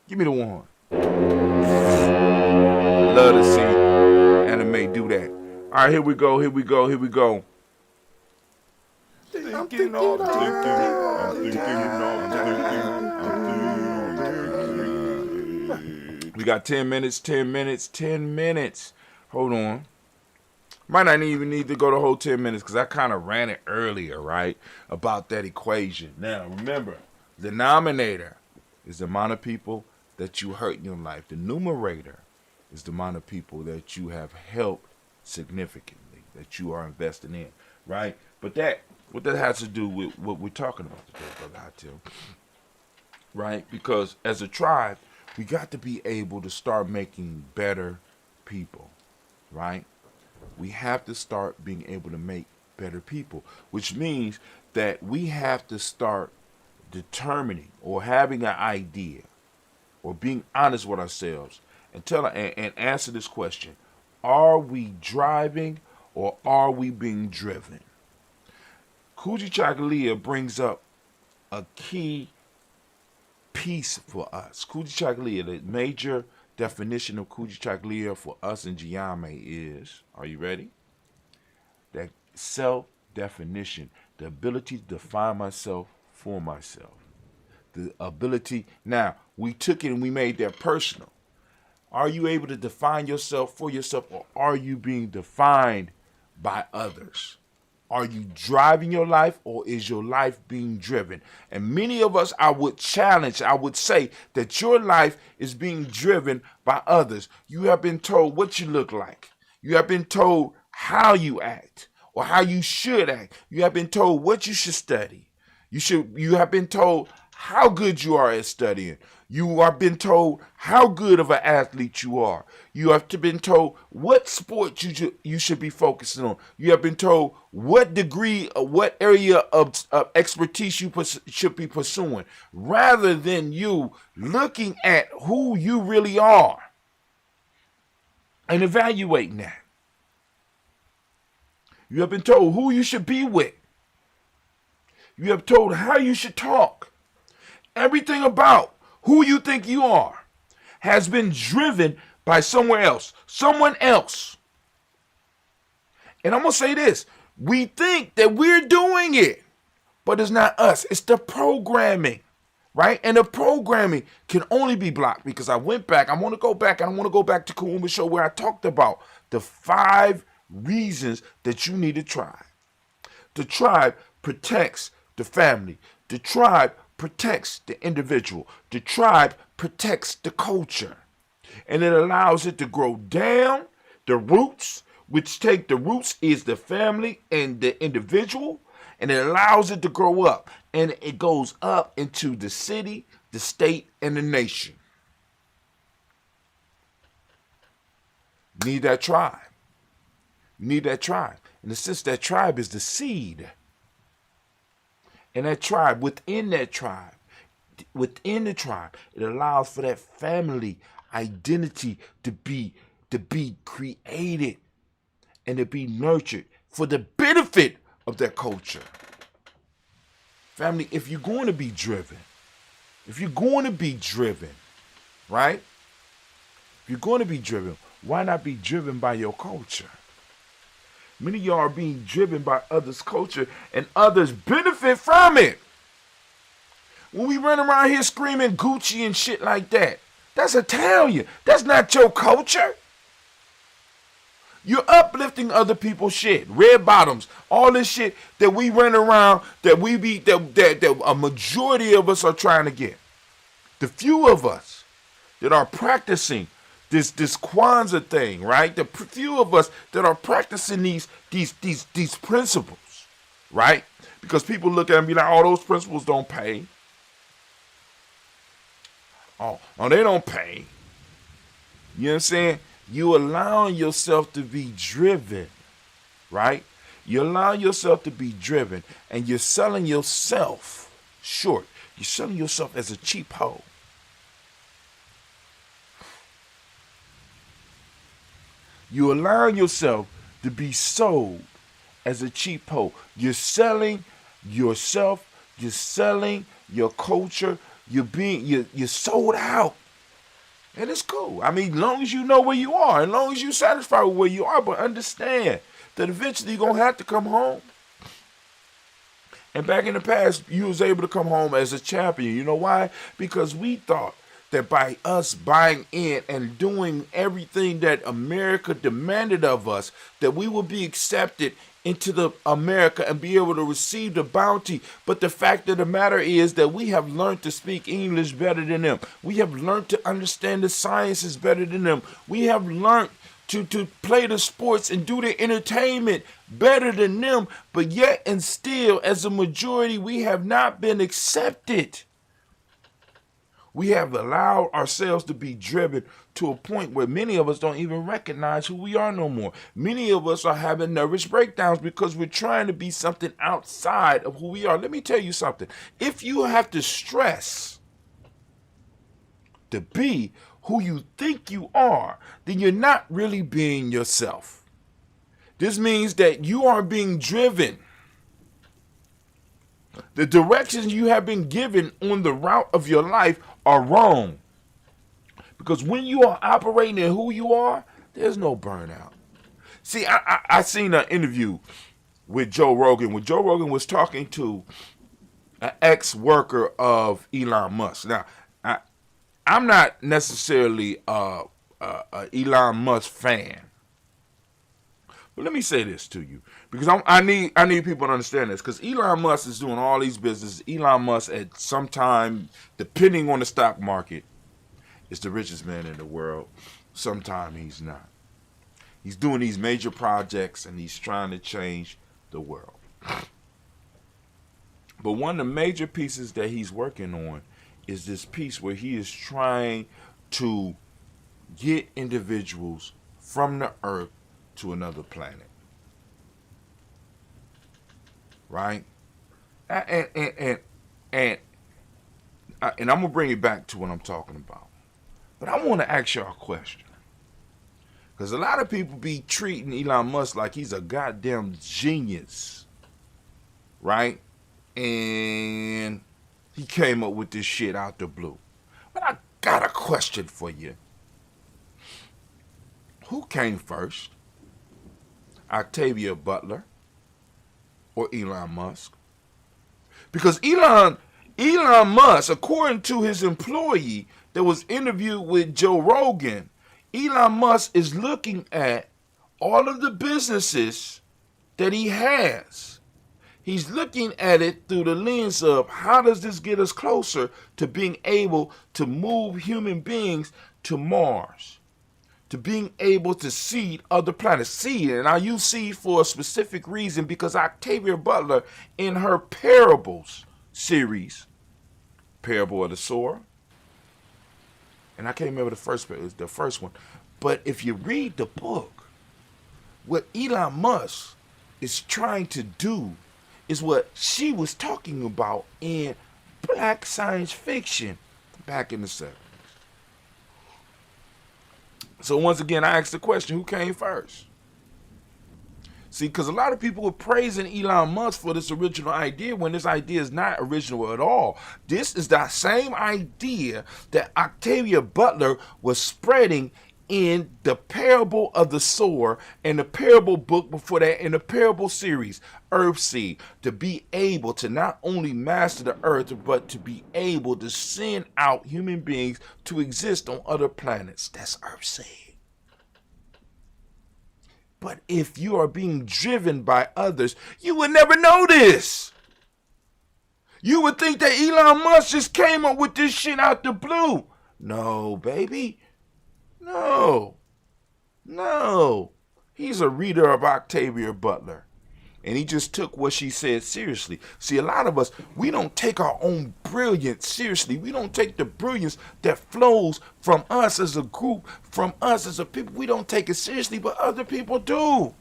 Give me the one. Love to see Anime do that. All right, here we go. We got 10 minutes. Hold on. Might not even need to go the whole 10 minutes because I kind of ran it earlier, right? About that equation. Now, remember, the denominator is the amount of people that you hurt in your life. The numerator is the amount of people that you have helped significantly, that you are investing in, right? But What that has to do with what we're talking about today, Brother Hatil. Right? Because as a tribe, we got to be able to start making better people. Right? We have to start being able to make better people, which means that we have to start determining or having an idea or being honest with ourselves and answer this question. Are we driving or are we being driven? Kujichagulia brings up a key piece for us. Kujichagulia, the major definition of Kujichagulia for us in Giame is, are you ready? That self-definition, the ability to define myself for myself. The ability, now, we took it and we made that personal. Are you able to define yourself for yourself, or are you being defined by others? Are you driving your life, or is your life being driven? And many of us, I would say that your life is being driven by others. You have been told what you look like. You have been told how you act or how you should act. You have been told what you should study. You have been told how good you are at studying. You have been told how good of an athlete you are. You have been told what sport you should be focusing on. You have been told what degree or what area of expertise you should be pursuing, rather than you looking at who you really are and evaluating that. You have been told who you should be with. You have told how you should talk. Everything about who you think you are has been driven by someone else. And I'm going to say this. We think that we're doing it, but it's not us. It's the programming, right? And the programming can only be blocked because I went back. I want to go back to Kuumba Show where I talked about the 5 reasons that you need a tribe. The tribe protects the family. The tribe protects the individual. The tribe protects the culture. And it allows it to grow down the roots, which take the roots is the family and the individual, and it allows it to grow up. And it goes up into the city, the state, and the nation. Need that tribe. Need that tribe. In the sense that tribe is the seed. And that tribe, within the tribe, it allows for that family identity to be created and to be nurtured for the benefit of their culture. Family, if you're going to be driven, right? If you're going to be driven, why not be driven by your culture? Many of y'all are being driven by others' culture, and others benefit from it. When we run around here screaming Gucci and shit like that, that's Italian. That's not your culture. You're uplifting other people's shit. Red bottoms, all this shit that we run around, that a majority of us are trying to get. The few of us that are practicing this Kwanzaa thing, right? The few of us that are practicing these principles, right? Because people look at them and be like, oh, those principles don't pay. Oh, no, they don't pay. You know what I'm saying? You allowing yourself to be driven, right? You allow yourself to be driven, and you're selling yourself short. You're selling yourself as a cheap hoe. You allowing yourself to be sold as a cheap hoe. You're selling yourself. You're selling your culture. You're sold out. And it's cool. I mean, as long as you know where you are, as long as you're satisfied with where you are, but understand that eventually you're going to have to come home. And back in the past, you was able to come home as a champion. You know why? Because we thought that by us buying in and doing everything that America demanded of us, that we would be accepted into the America and be able to receive the bounty. But the fact of the matter is that we have learned to speak English better than them. We have learned to understand the sciences better than them. We have learned to play the sports and do the entertainment better than them, but yet and still, as a majority, we have not been accepted. We have allowed ourselves to be driven to a point where many of us don't even recognize who we are no more. Many of us are having nervous breakdowns because we're trying to be something outside of who we are. Let me tell you something. If you have to stress to be who you think you are, then you're not really being yourself. This means that you are being driven. The directions you have been given on the route of your life are wrong. Because when you are operating in who you are, there's no burnout. See, I seen an interview with Joe Rogan when Joe Rogan was talking to an ex-worker of Elon Musk. Now, I'm not necessarily a Elon Musk fan. But let me say this to you, because I need people to understand this, because Elon Musk is doing all these businesses. Elon Musk, at some time, depending on the stock market, is the richest man in the world. Sometime he's not. He's doing these major projects, and he's trying to change the world. But one of the major pieces that he's working on is this piece where he is trying to get individuals from the earth to another planet, right? And I'm gonna bring it back to what I'm talking about, but I want to ask y'all a question, because a lot of people be treating Elon Musk like he's a goddamn genius, right? And he came up with this shit out the blue. But I got a question for you. Who came first? Octavia Butler or Elon Musk? Because Elon Musk, according to his employee that was interviewed with Joe Rogan, Elon Musk is looking at all of the businesses that he has. He's looking at it through the lens of, how does this get us closer to being able to move human beings to Mars? To being able to seed other planets. Seed, and I use seed for a specific reason, because Octavia Butler, in her Parables series, Parable of the Sower, and I can't remember the first one, but if you read the book, what Elon Musk is trying to do is what she was talking about in black science fiction back in the 70s. So once again, I asked the question, who came first? See, because a lot of people were praising Elon Musk for this original idea when this idea is not original at all. This is that same idea that Octavia Butler was spreading in the Parable of the Sower and the Parable book before that, in the Parable series, Earthseed, to be able to not only master the earth, but to be able to send out human beings to exist on other planets. That's Earthseed. But if you are being driven by others, you would never know this. You would think that Elon Musk just came up with this shit out the blue. No, baby. No. He's a reader of Octavia Butler. And he just took what she said seriously. See, a lot of us, we don't take our own brilliance seriously. We don't take the brilliance that flows from us as a group, from us as a people. We don't take it seriously, but other people do.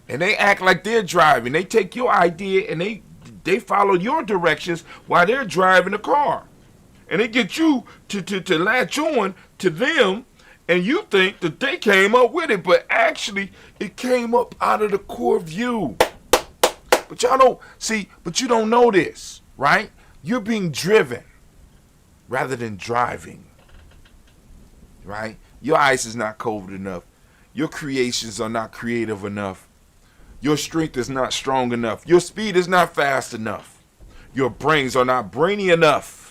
And they act like they're driving. They take your idea and they follow your directions while they're driving the car. And they get you to latch on to them, and you think that they came up with it, but actually it came up out of the core view. But y'all don't see, but you don't know this, right? You're being driven rather than driving, right? Your ice is not cold enough. Your creations are not creative enough. Your strength is not strong enough. Your speed is not fast enough. Your brains are not brainy enough.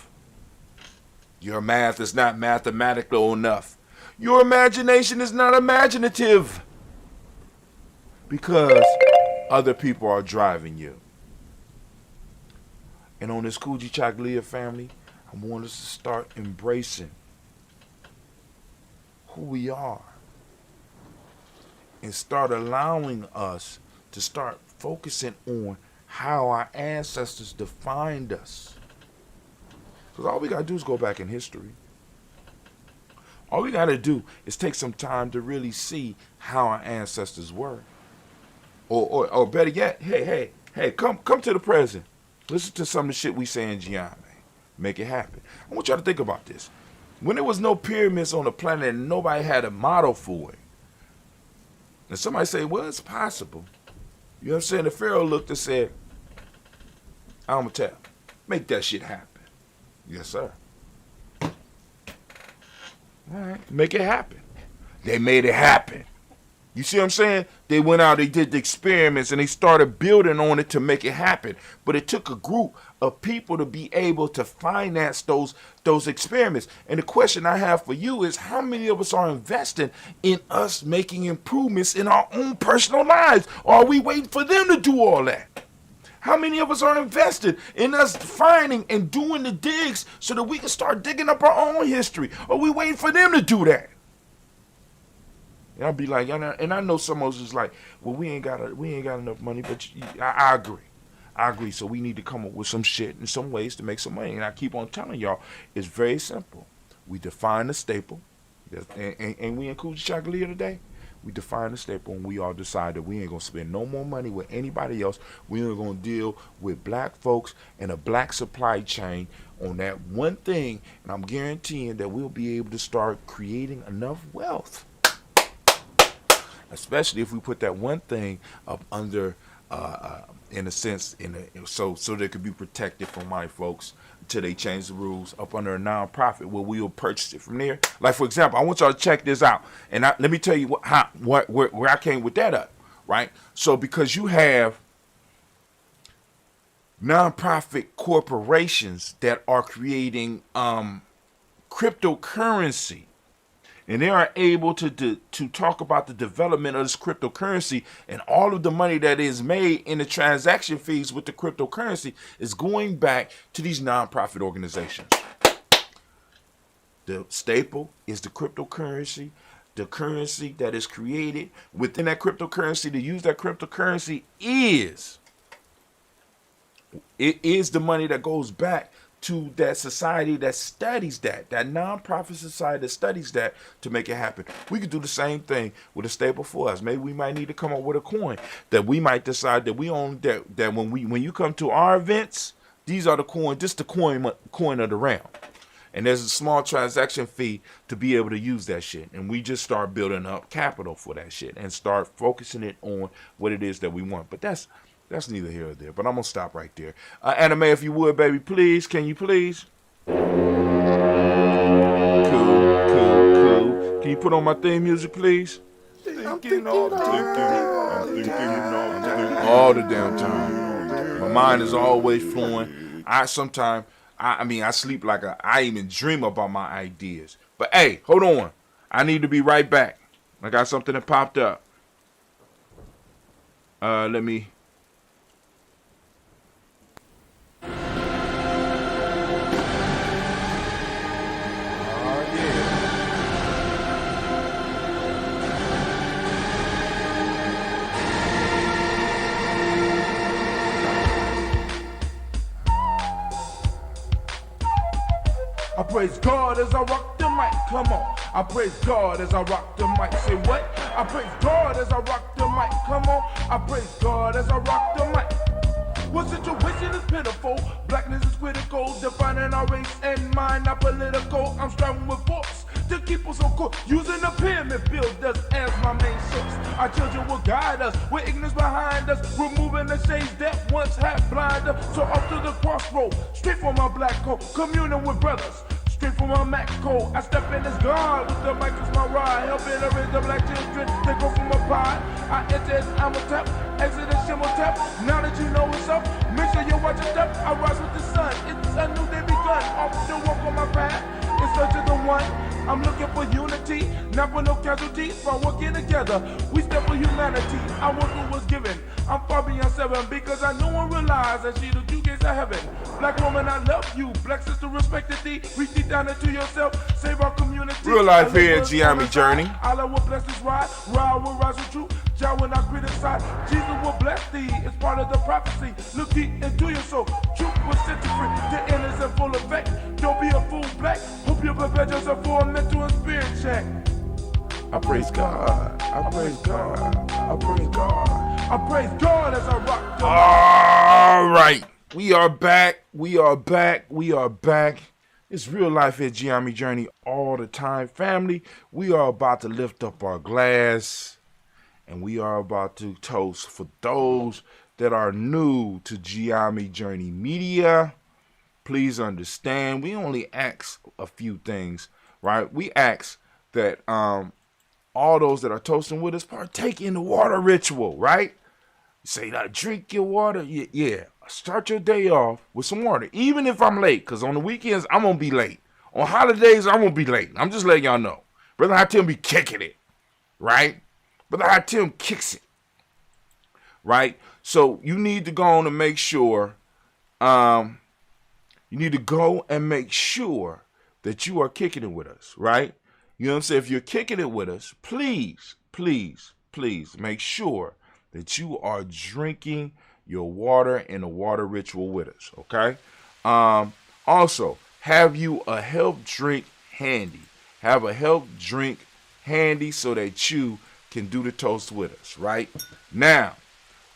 Your math is not mathematical enough. Your imagination is not imaginative. Because other people are driving you. And on this Kujichagulia family, I want us to start embracing who we are and start allowing us to start focusing on how our ancestors defined us. Because all we got to do is go back in history. All we got to do is take some time to really see how our ancestors were. Or better yet, hey, come to the present. Listen to some of the shit we say in Gianni. Make it happen. I want y'all to think about this. When there was no pyramids on the planet and nobody had a model for it, and somebody say, well, it's possible. You know what I'm saying? The Pharaoh looked and said, I'm going to tell. Make that shit happen. Yes, sir. All right. Make it happen. They made it happen. You see what I'm saying? They went out, they did the experiments, and they started building on it to make it happen. But it took a group of people to be able to finance those experiments. And the question I have for you is, how many of us are investing in us making improvements in our own personal lives? Or are we waiting for them to do all that? How many of us are invested in us finding and doing the digs so that we can start digging up our own history? Or are we waiting for them to do that? And I'll be like, and I know some of us is like, well, we ain't got enough money, but I agree. So we need to come up with some shit and some ways to make some money. And I keep on telling y'all, it's very simple. We define the staple, and we in Kujichagulia today. We define the staple, and we all decide that we ain't gonna spend no more money with anybody else. We ain't gonna deal with black folks and a black supply chain on that one thing. And I'm guaranteeing that we'll be able to start creating enough wealth. Especially if we put that one thing up under, in a sense, so they could be protected from white folks until they change the rules, up under a non-profit where we'll purchase it from there. Like, for example, I want y'all to check this out, and let me tell you where I came with that up, right? So because you have non-profit corporations that are creating cryptocurrency. And they are able to talk about the development of this cryptocurrency, and all of the money that is made in the transaction fees with the cryptocurrency is going back to these nonprofit organizations. The staple is the cryptocurrency. The currency that is created within that cryptocurrency, to use that cryptocurrency is the money that goes back to that society that studies that nonprofit society that studies that to make it happen. We could do the same thing with a staple for us. Maybe we might need to come up with a coin that we might decide that we own, that when you come to our events, these are the coin, just the coin of the realm. And there's a small transaction fee to be able to use that shit. And we just start building up capital for that shit and start focusing it on what it is that we want. But that's neither here or there, but I'm going to stop right there. Anime, if you would, baby, please. Can you please? Cool. Can you put on my theme music, please? I'm thinking all the damn time. My mind is always flowing. I sleep like I even dream about my ideas. But hey, hold on. I need to be right back. I got something that popped up. Let me... I praise God as I rock the mic, come on. I praise God as I rock the mic. Say what? I praise God as I rock the mic, come on. I praise God as I rock the mic. What situation is pitiful? Blackness is critical, defining our race and mind, not political. I'm striving with force to keep us on course, using the pyramid builders as my main source. Our children will guide us with ignorance behind us, removing the shades that once had blinded us. So off to the crossroad, straight for my black coat, communing with brothers. Straight from my Mac code, I step in as God with the mic as my ride, helping to raise the black children. They go from a pie. I enter as Amatep, exit as Shimotep. Now that you know what's up, make sure you watch your step. I rise with the sun. It's a new day begun. Off the walk on my path, in search of the one. I'm looking for unity, not for no casualties. By working together, we stand for humanity. I was what was given. I'm far beyond 7 because I know and realize that she the two gates of heaven. Black woman, I love you. Black sister, respected thee. Reach deep down into yourself. Save our community. Real life here at Giami Journey. Allah will bless us ride will rise with truth. Jah will not criticize. Jesus will bless thee. It's part of the prophecy. Look deep into your soul. Truth will set you free. The end is in full effect. Don't be a fool, black. Hope you prepare yourself for a mental and spirit check. I praise God. I praise God. I praise God. I praise God as I rock the All right. We are back. We are back. We are back. It's real life at Giami Journey all the time. Family, we are about to lift up our glass and we are about to toast for those that are new to Giami Journey Media. Please understand, we only ask a few things, right? We ask that all those that are toasting with us partake in the water ritual, right? Say, now drink your water. Yeah. Start your day off with some water, even if I'm late, because on the weekends, I'm going to be late. On holidays, I'm going to be late. I'm just letting y'all know. Brother Hatim be kicking it, right? Brother Hatim kicks it, right? So you need to go on and make sure, that you are kicking it with us, right? You know what I'm saying? If you're kicking it with us, please make sure that you are drinking your water in a water ritual with us, okay? Also, have you a health drink handy. Have a health drink handy so that you can do the toast with us, right? Now,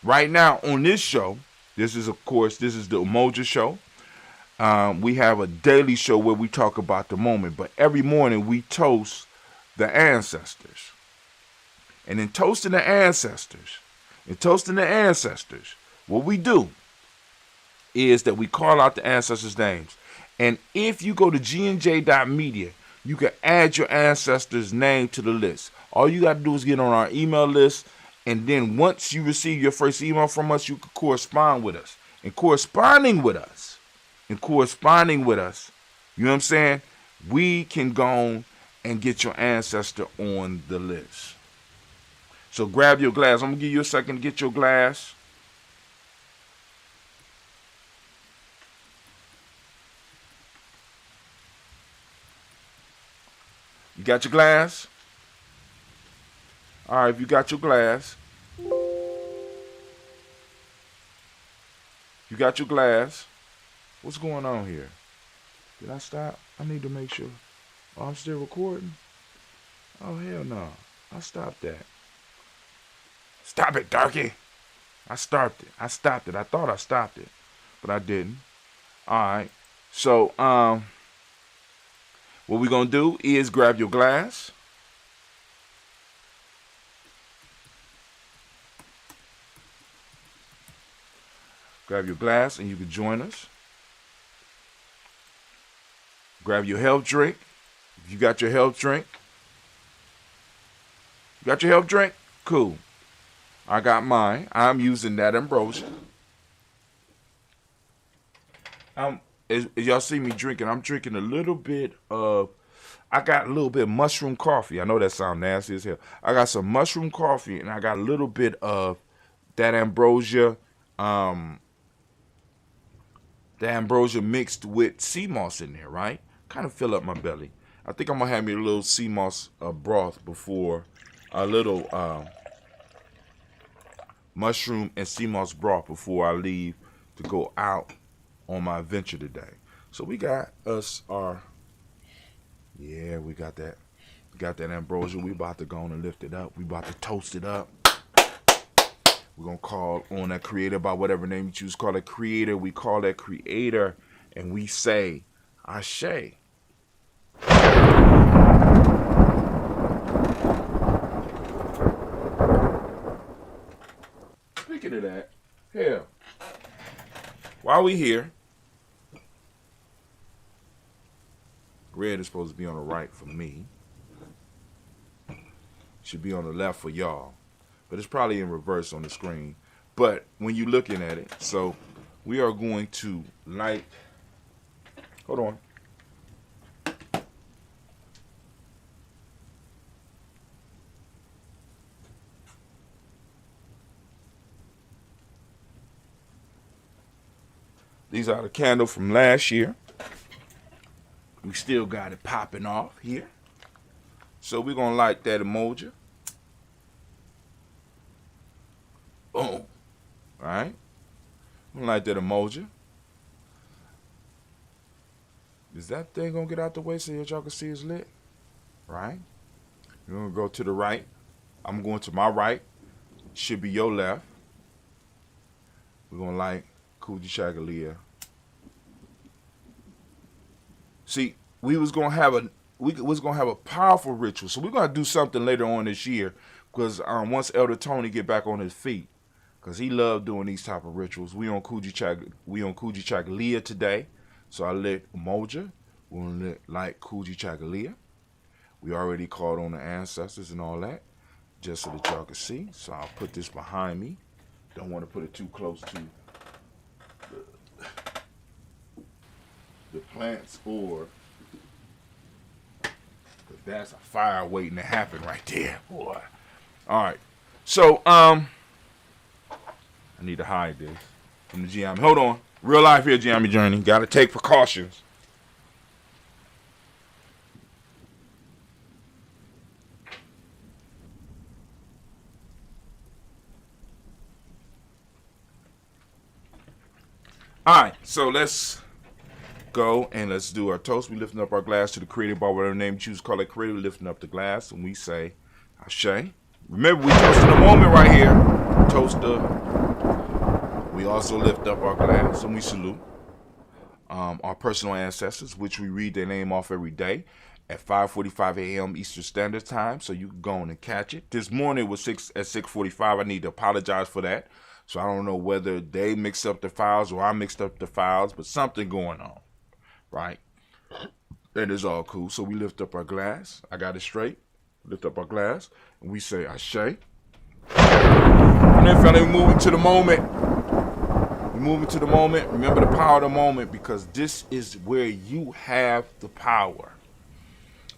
right now on this show, this is the Umoja show. We have a daily show where we talk about the moment, but every morning we toast the ancestors. And in toasting the ancestors, what we do is that we call out the ancestors' names. And if you go to gnj.media, you can add your ancestors' name to the list. All you got to do is get on our email list. And then once you receive your first email from us, you can correspond with us. And corresponding with us, you know what I'm saying? We can go and get your ancestor on the list. So grab your glass. I'm going to give you a second to get your glass. You got your glass? All right, if you got your glass. What's going on here? Did I stop? I need to make sure. Oh, I'm still recording? Oh, hell no. I stopped that. Stop it, Darky. I stopped it. I thought I stopped it, but I didn't. All right. So, what we're going to do is grab your glass. Grab your glass and you can join us. Grab your health drink. If you got your health drink. Cool. I got mine. I'm using that ambrosia. As y'all see me drinking, I'm drinking a little bit of, I got a little bit of mushroom coffee. I know that sounds nasty as hell. I got some mushroom coffee and I got a little bit of that ambrosia, mixed with sea moss in there, right? Kind of fill up my belly. I think I'm gonna have me a little sea moss broth before, a little mushroom and sea moss broth before I leave to go out on my adventure today. So we got us our, we got that ambrosia. We about to go on and lift it up. We about to toast it up. We're going to call on that creator by whatever name you choose. Call it creator. We call that creator and we say, Ashe. Speaking of that, hell, while we here, red is supposed to be on the right for me. Should be on the left for y'all. But it's probably in reverse on the screen. But when you're looking at it, so we are going to light. Hold on. These are the candles from last year. We still got it popping off here. So we're going to light that Umoja. Boom. All right. I'm going to light that Umoja. Is that thing going to get out the way so y'all can see it's lit? Right. You're going to go to the right. I'm going to my right. Should be your left. We're going to light Kujichagulia. See, we was gonna have a powerful ritual. So we're gonna do something later on this year, because once Elder Tony get back on his feet, because he loved doing these type of rituals. We on Kujichagulia today. So I lit Umoja. We're gonna light Kujichagulia. We already called on the ancestors and all that, just so that y'all can see. So I'll put this behind me. Don't want to put it too close to the plants, or because that's a fire waiting to happen right there, boy. All right, so I need to hide this from the Giambi. Hold on, real life here, Giambi Journey. Got to take precautions. All right, so let's go and let's do our toast. We lifting up our glass to the Creator by whatever name you choose to call that Creator. We lifting up the glass and we say, Ashe. Remember, we toasting the moment right here. Toaster. We also lift up our glass and we salute our personal ancestors, which we read their name off every day at 5:45 a.m. Eastern Standard Time. So you can go on and catch it. This morning it was at 6:45. I need to apologize for that. So I don't know whether they mixed up the files or I mixed up the files, but something going on, right? That is all cool. So we lift up our glass. I got it straight. Lift up our glass, and we say Ashe. And then, family, we're moving to the moment. We're moving to the moment. Remember the power of the moment, because this is where you have the power.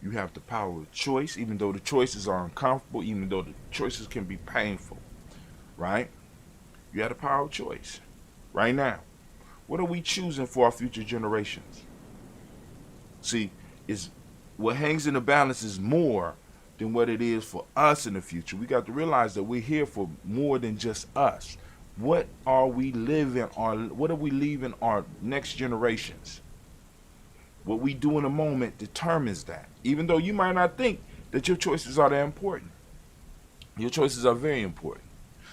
You have the power of choice, even though the choices are uncomfortable, even though the choices can be painful, right? You have the power of choice right now. What are we choosing for our future generations? See, what hangs in the balance is more than what it is for us in the future. We got to realize that we're here for more than just us. What are we leaving our next generations? What we do in a moment determines that. Even though you might not think that your choices are that important. Your choices are very important.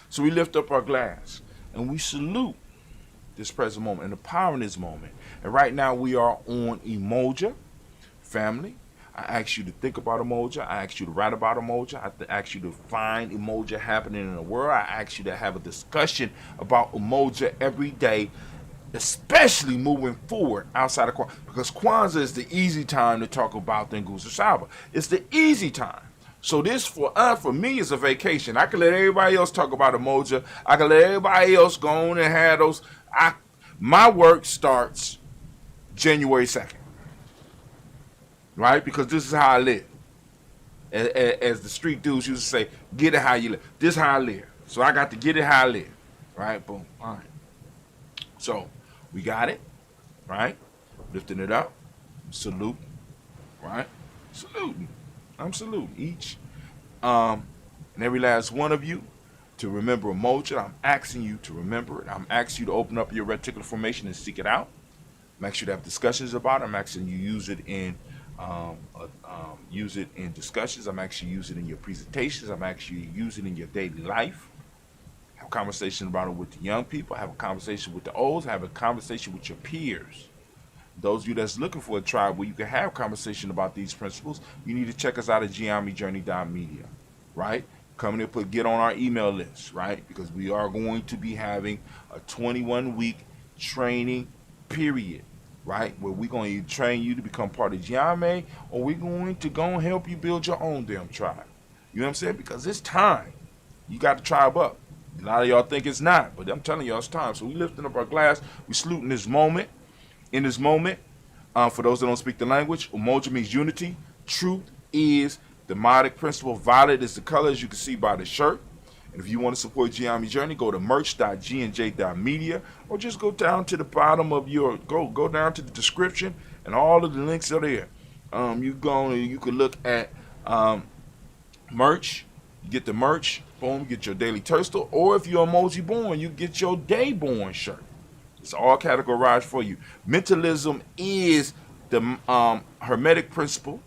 So we lift up our glass and we salute this present moment and the power in this moment. And right now we are on Umoja, family. I ask you to think about Umoja. I ask you to write about Umoja. I ask you to find Umoja happening in the world. I ask you to have a discussion about Umoja every day, especially moving forward outside of Kwanzaa. Because Kwanzaa is the easy time to talk about Nguzo Saba. It's the easy time. So this for me is a vacation. I can let everybody else talk about Umoja. I can let everybody else go on and have those. My work starts January 2nd. Right? Because this is how I live. As the street dudes used to say, get it how you live. This is how I live. So I got to get it how I live. Right? Boom. All right. So we got it. Right? Lifting it up. Salute. Right? Saluting. I'm saluting each and every last one of you to remember Umoja. I'm asking you to remember it. I'm asking you to open up your reticular formation and seek it out. I'm asking you to have discussions about it. I'm asking you to use it in discussions. I'm asking you to use it in your presentations. I'm asking you to use it in your daily life. Have a conversation about it with the young people. Have a conversation with the olds. Have a conversation with your peers. Those of you that's looking for a tribe where you can have conversation about these principles, you need to check us out at giamijourney.media, right? Come in and get on our email list, right? Because we are going to be having a 21-week training period, right? Where we're going to either train you to become part of Giame, or we're going to go and help you build your own damn tribe. You know what I'm saying? Because it's time. You got the tribe up. A lot of y'all think it's not, but I'm telling y'all it's time. So we lifting up our glass. We saluting this moment. In this moment, for those that don't speak the language, Umoja means unity. Truth is the demonic principle. Violet is the color, as you can see by the shirt. And if you want to support Giammi's Journey, go to merch.gnj.media, or just go down to the bottom of your, go down to the description, and all of the links are there. You can look at merch, you get the merch, boom, get your daily Turstal, or if you're emoji born, you get your day born shirt. It's all categorized for you. Mentalism is the Hermetic principle.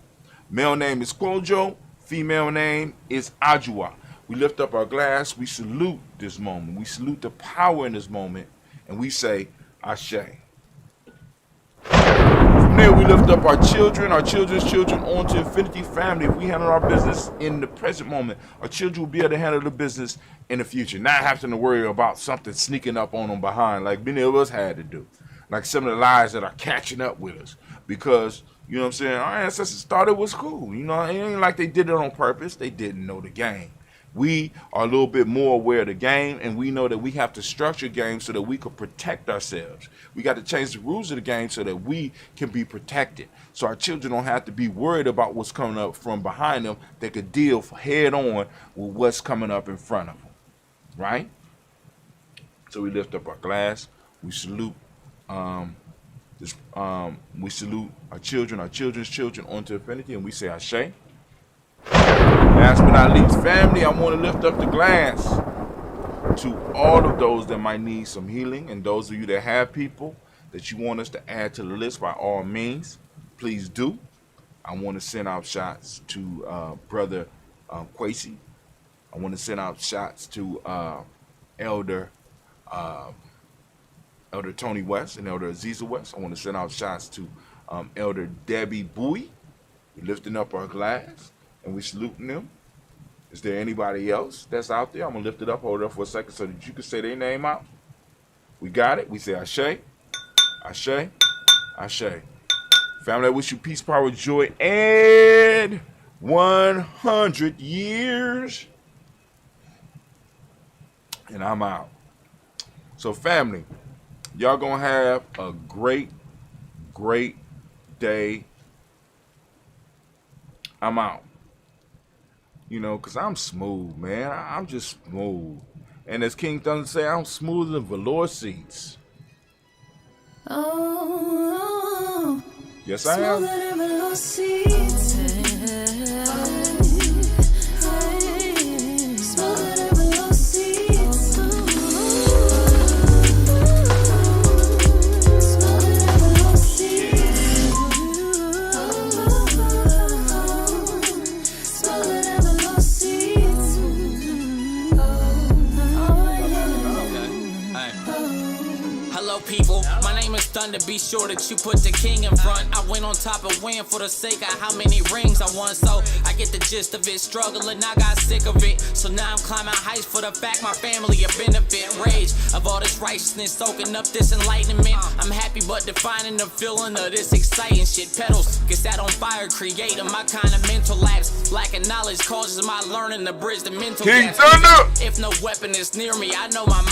Male name is Kojo, female name is Ajua. We lift up our glass, we salute this moment, we salute the power in this moment, and we say, Ashe. From there, we lift up our children, our children's children, on to infinity. Family. If we handle our business in the present moment, our children will be able to handle the business in the future, not having to worry about something sneaking up on them behind like many of us had to do, like some of the lies that are catching up with us. Because, you know what I'm saying, our ancestors thought it was cool. You know, it ain't like they did it on purpose. They didn't know the game. We are a little bit more aware of the game, and we know that we have to structure games so that we can protect ourselves. We got to change the rules of the game so that we can be protected. So our children don't have to be worried about what's coming up from behind them. They could deal head on with what's coming up in front of them, right? So we lift up our glass. We salute we salute our children, our children's children, onto infinity, and we say Ashe. Last but not least, family, I want to lift up the glass to all of those that might need some healing, and those of you that have people that you want us to add to the list, by all means, please do. I want to send out shots to Brother Kwesi. I want to send out shots to Elder Tony West and Elder Aziza West. I want to send out shots to Elder Debbie Bowie. We're lifting up our glass and we saluting them. Is there anybody else that's out there? I'm going to lift it up, hold it up for a second so that you can say their name out. We got it. We say Ashe, Ashe, Ashe. Family, I wish you peace, power, joy, and 100 years. And I'm out. So family, y'all gonna have a great, great day. I'm out. You know, because I'm smooth, man. I'm just smooth. And as King Thunder say, I'm smoother than velour seats. Oh, yes, I am. smoother than velour seats. Smoother than velour seats. Smoother than velour seats. Smoother than velour seats. Hello, people. My name is Thunder. Be sure that you put the king in front. I went on top and win for the sake of how many rings I won. So I get the gist of it. Struggling, I got sick of it. So now I'm climbing heights for the fact my family a benefit. Rage of all this righteousness, soaking up this enlightenment. I'm happy but defining the feeling of this exciting shit. Pedals get that on fire, creating my kind of mental lapse. Lack of knowledge causes my learning to bridge the mental King gaps. Thunder! If no weapon is near me, I know my mind.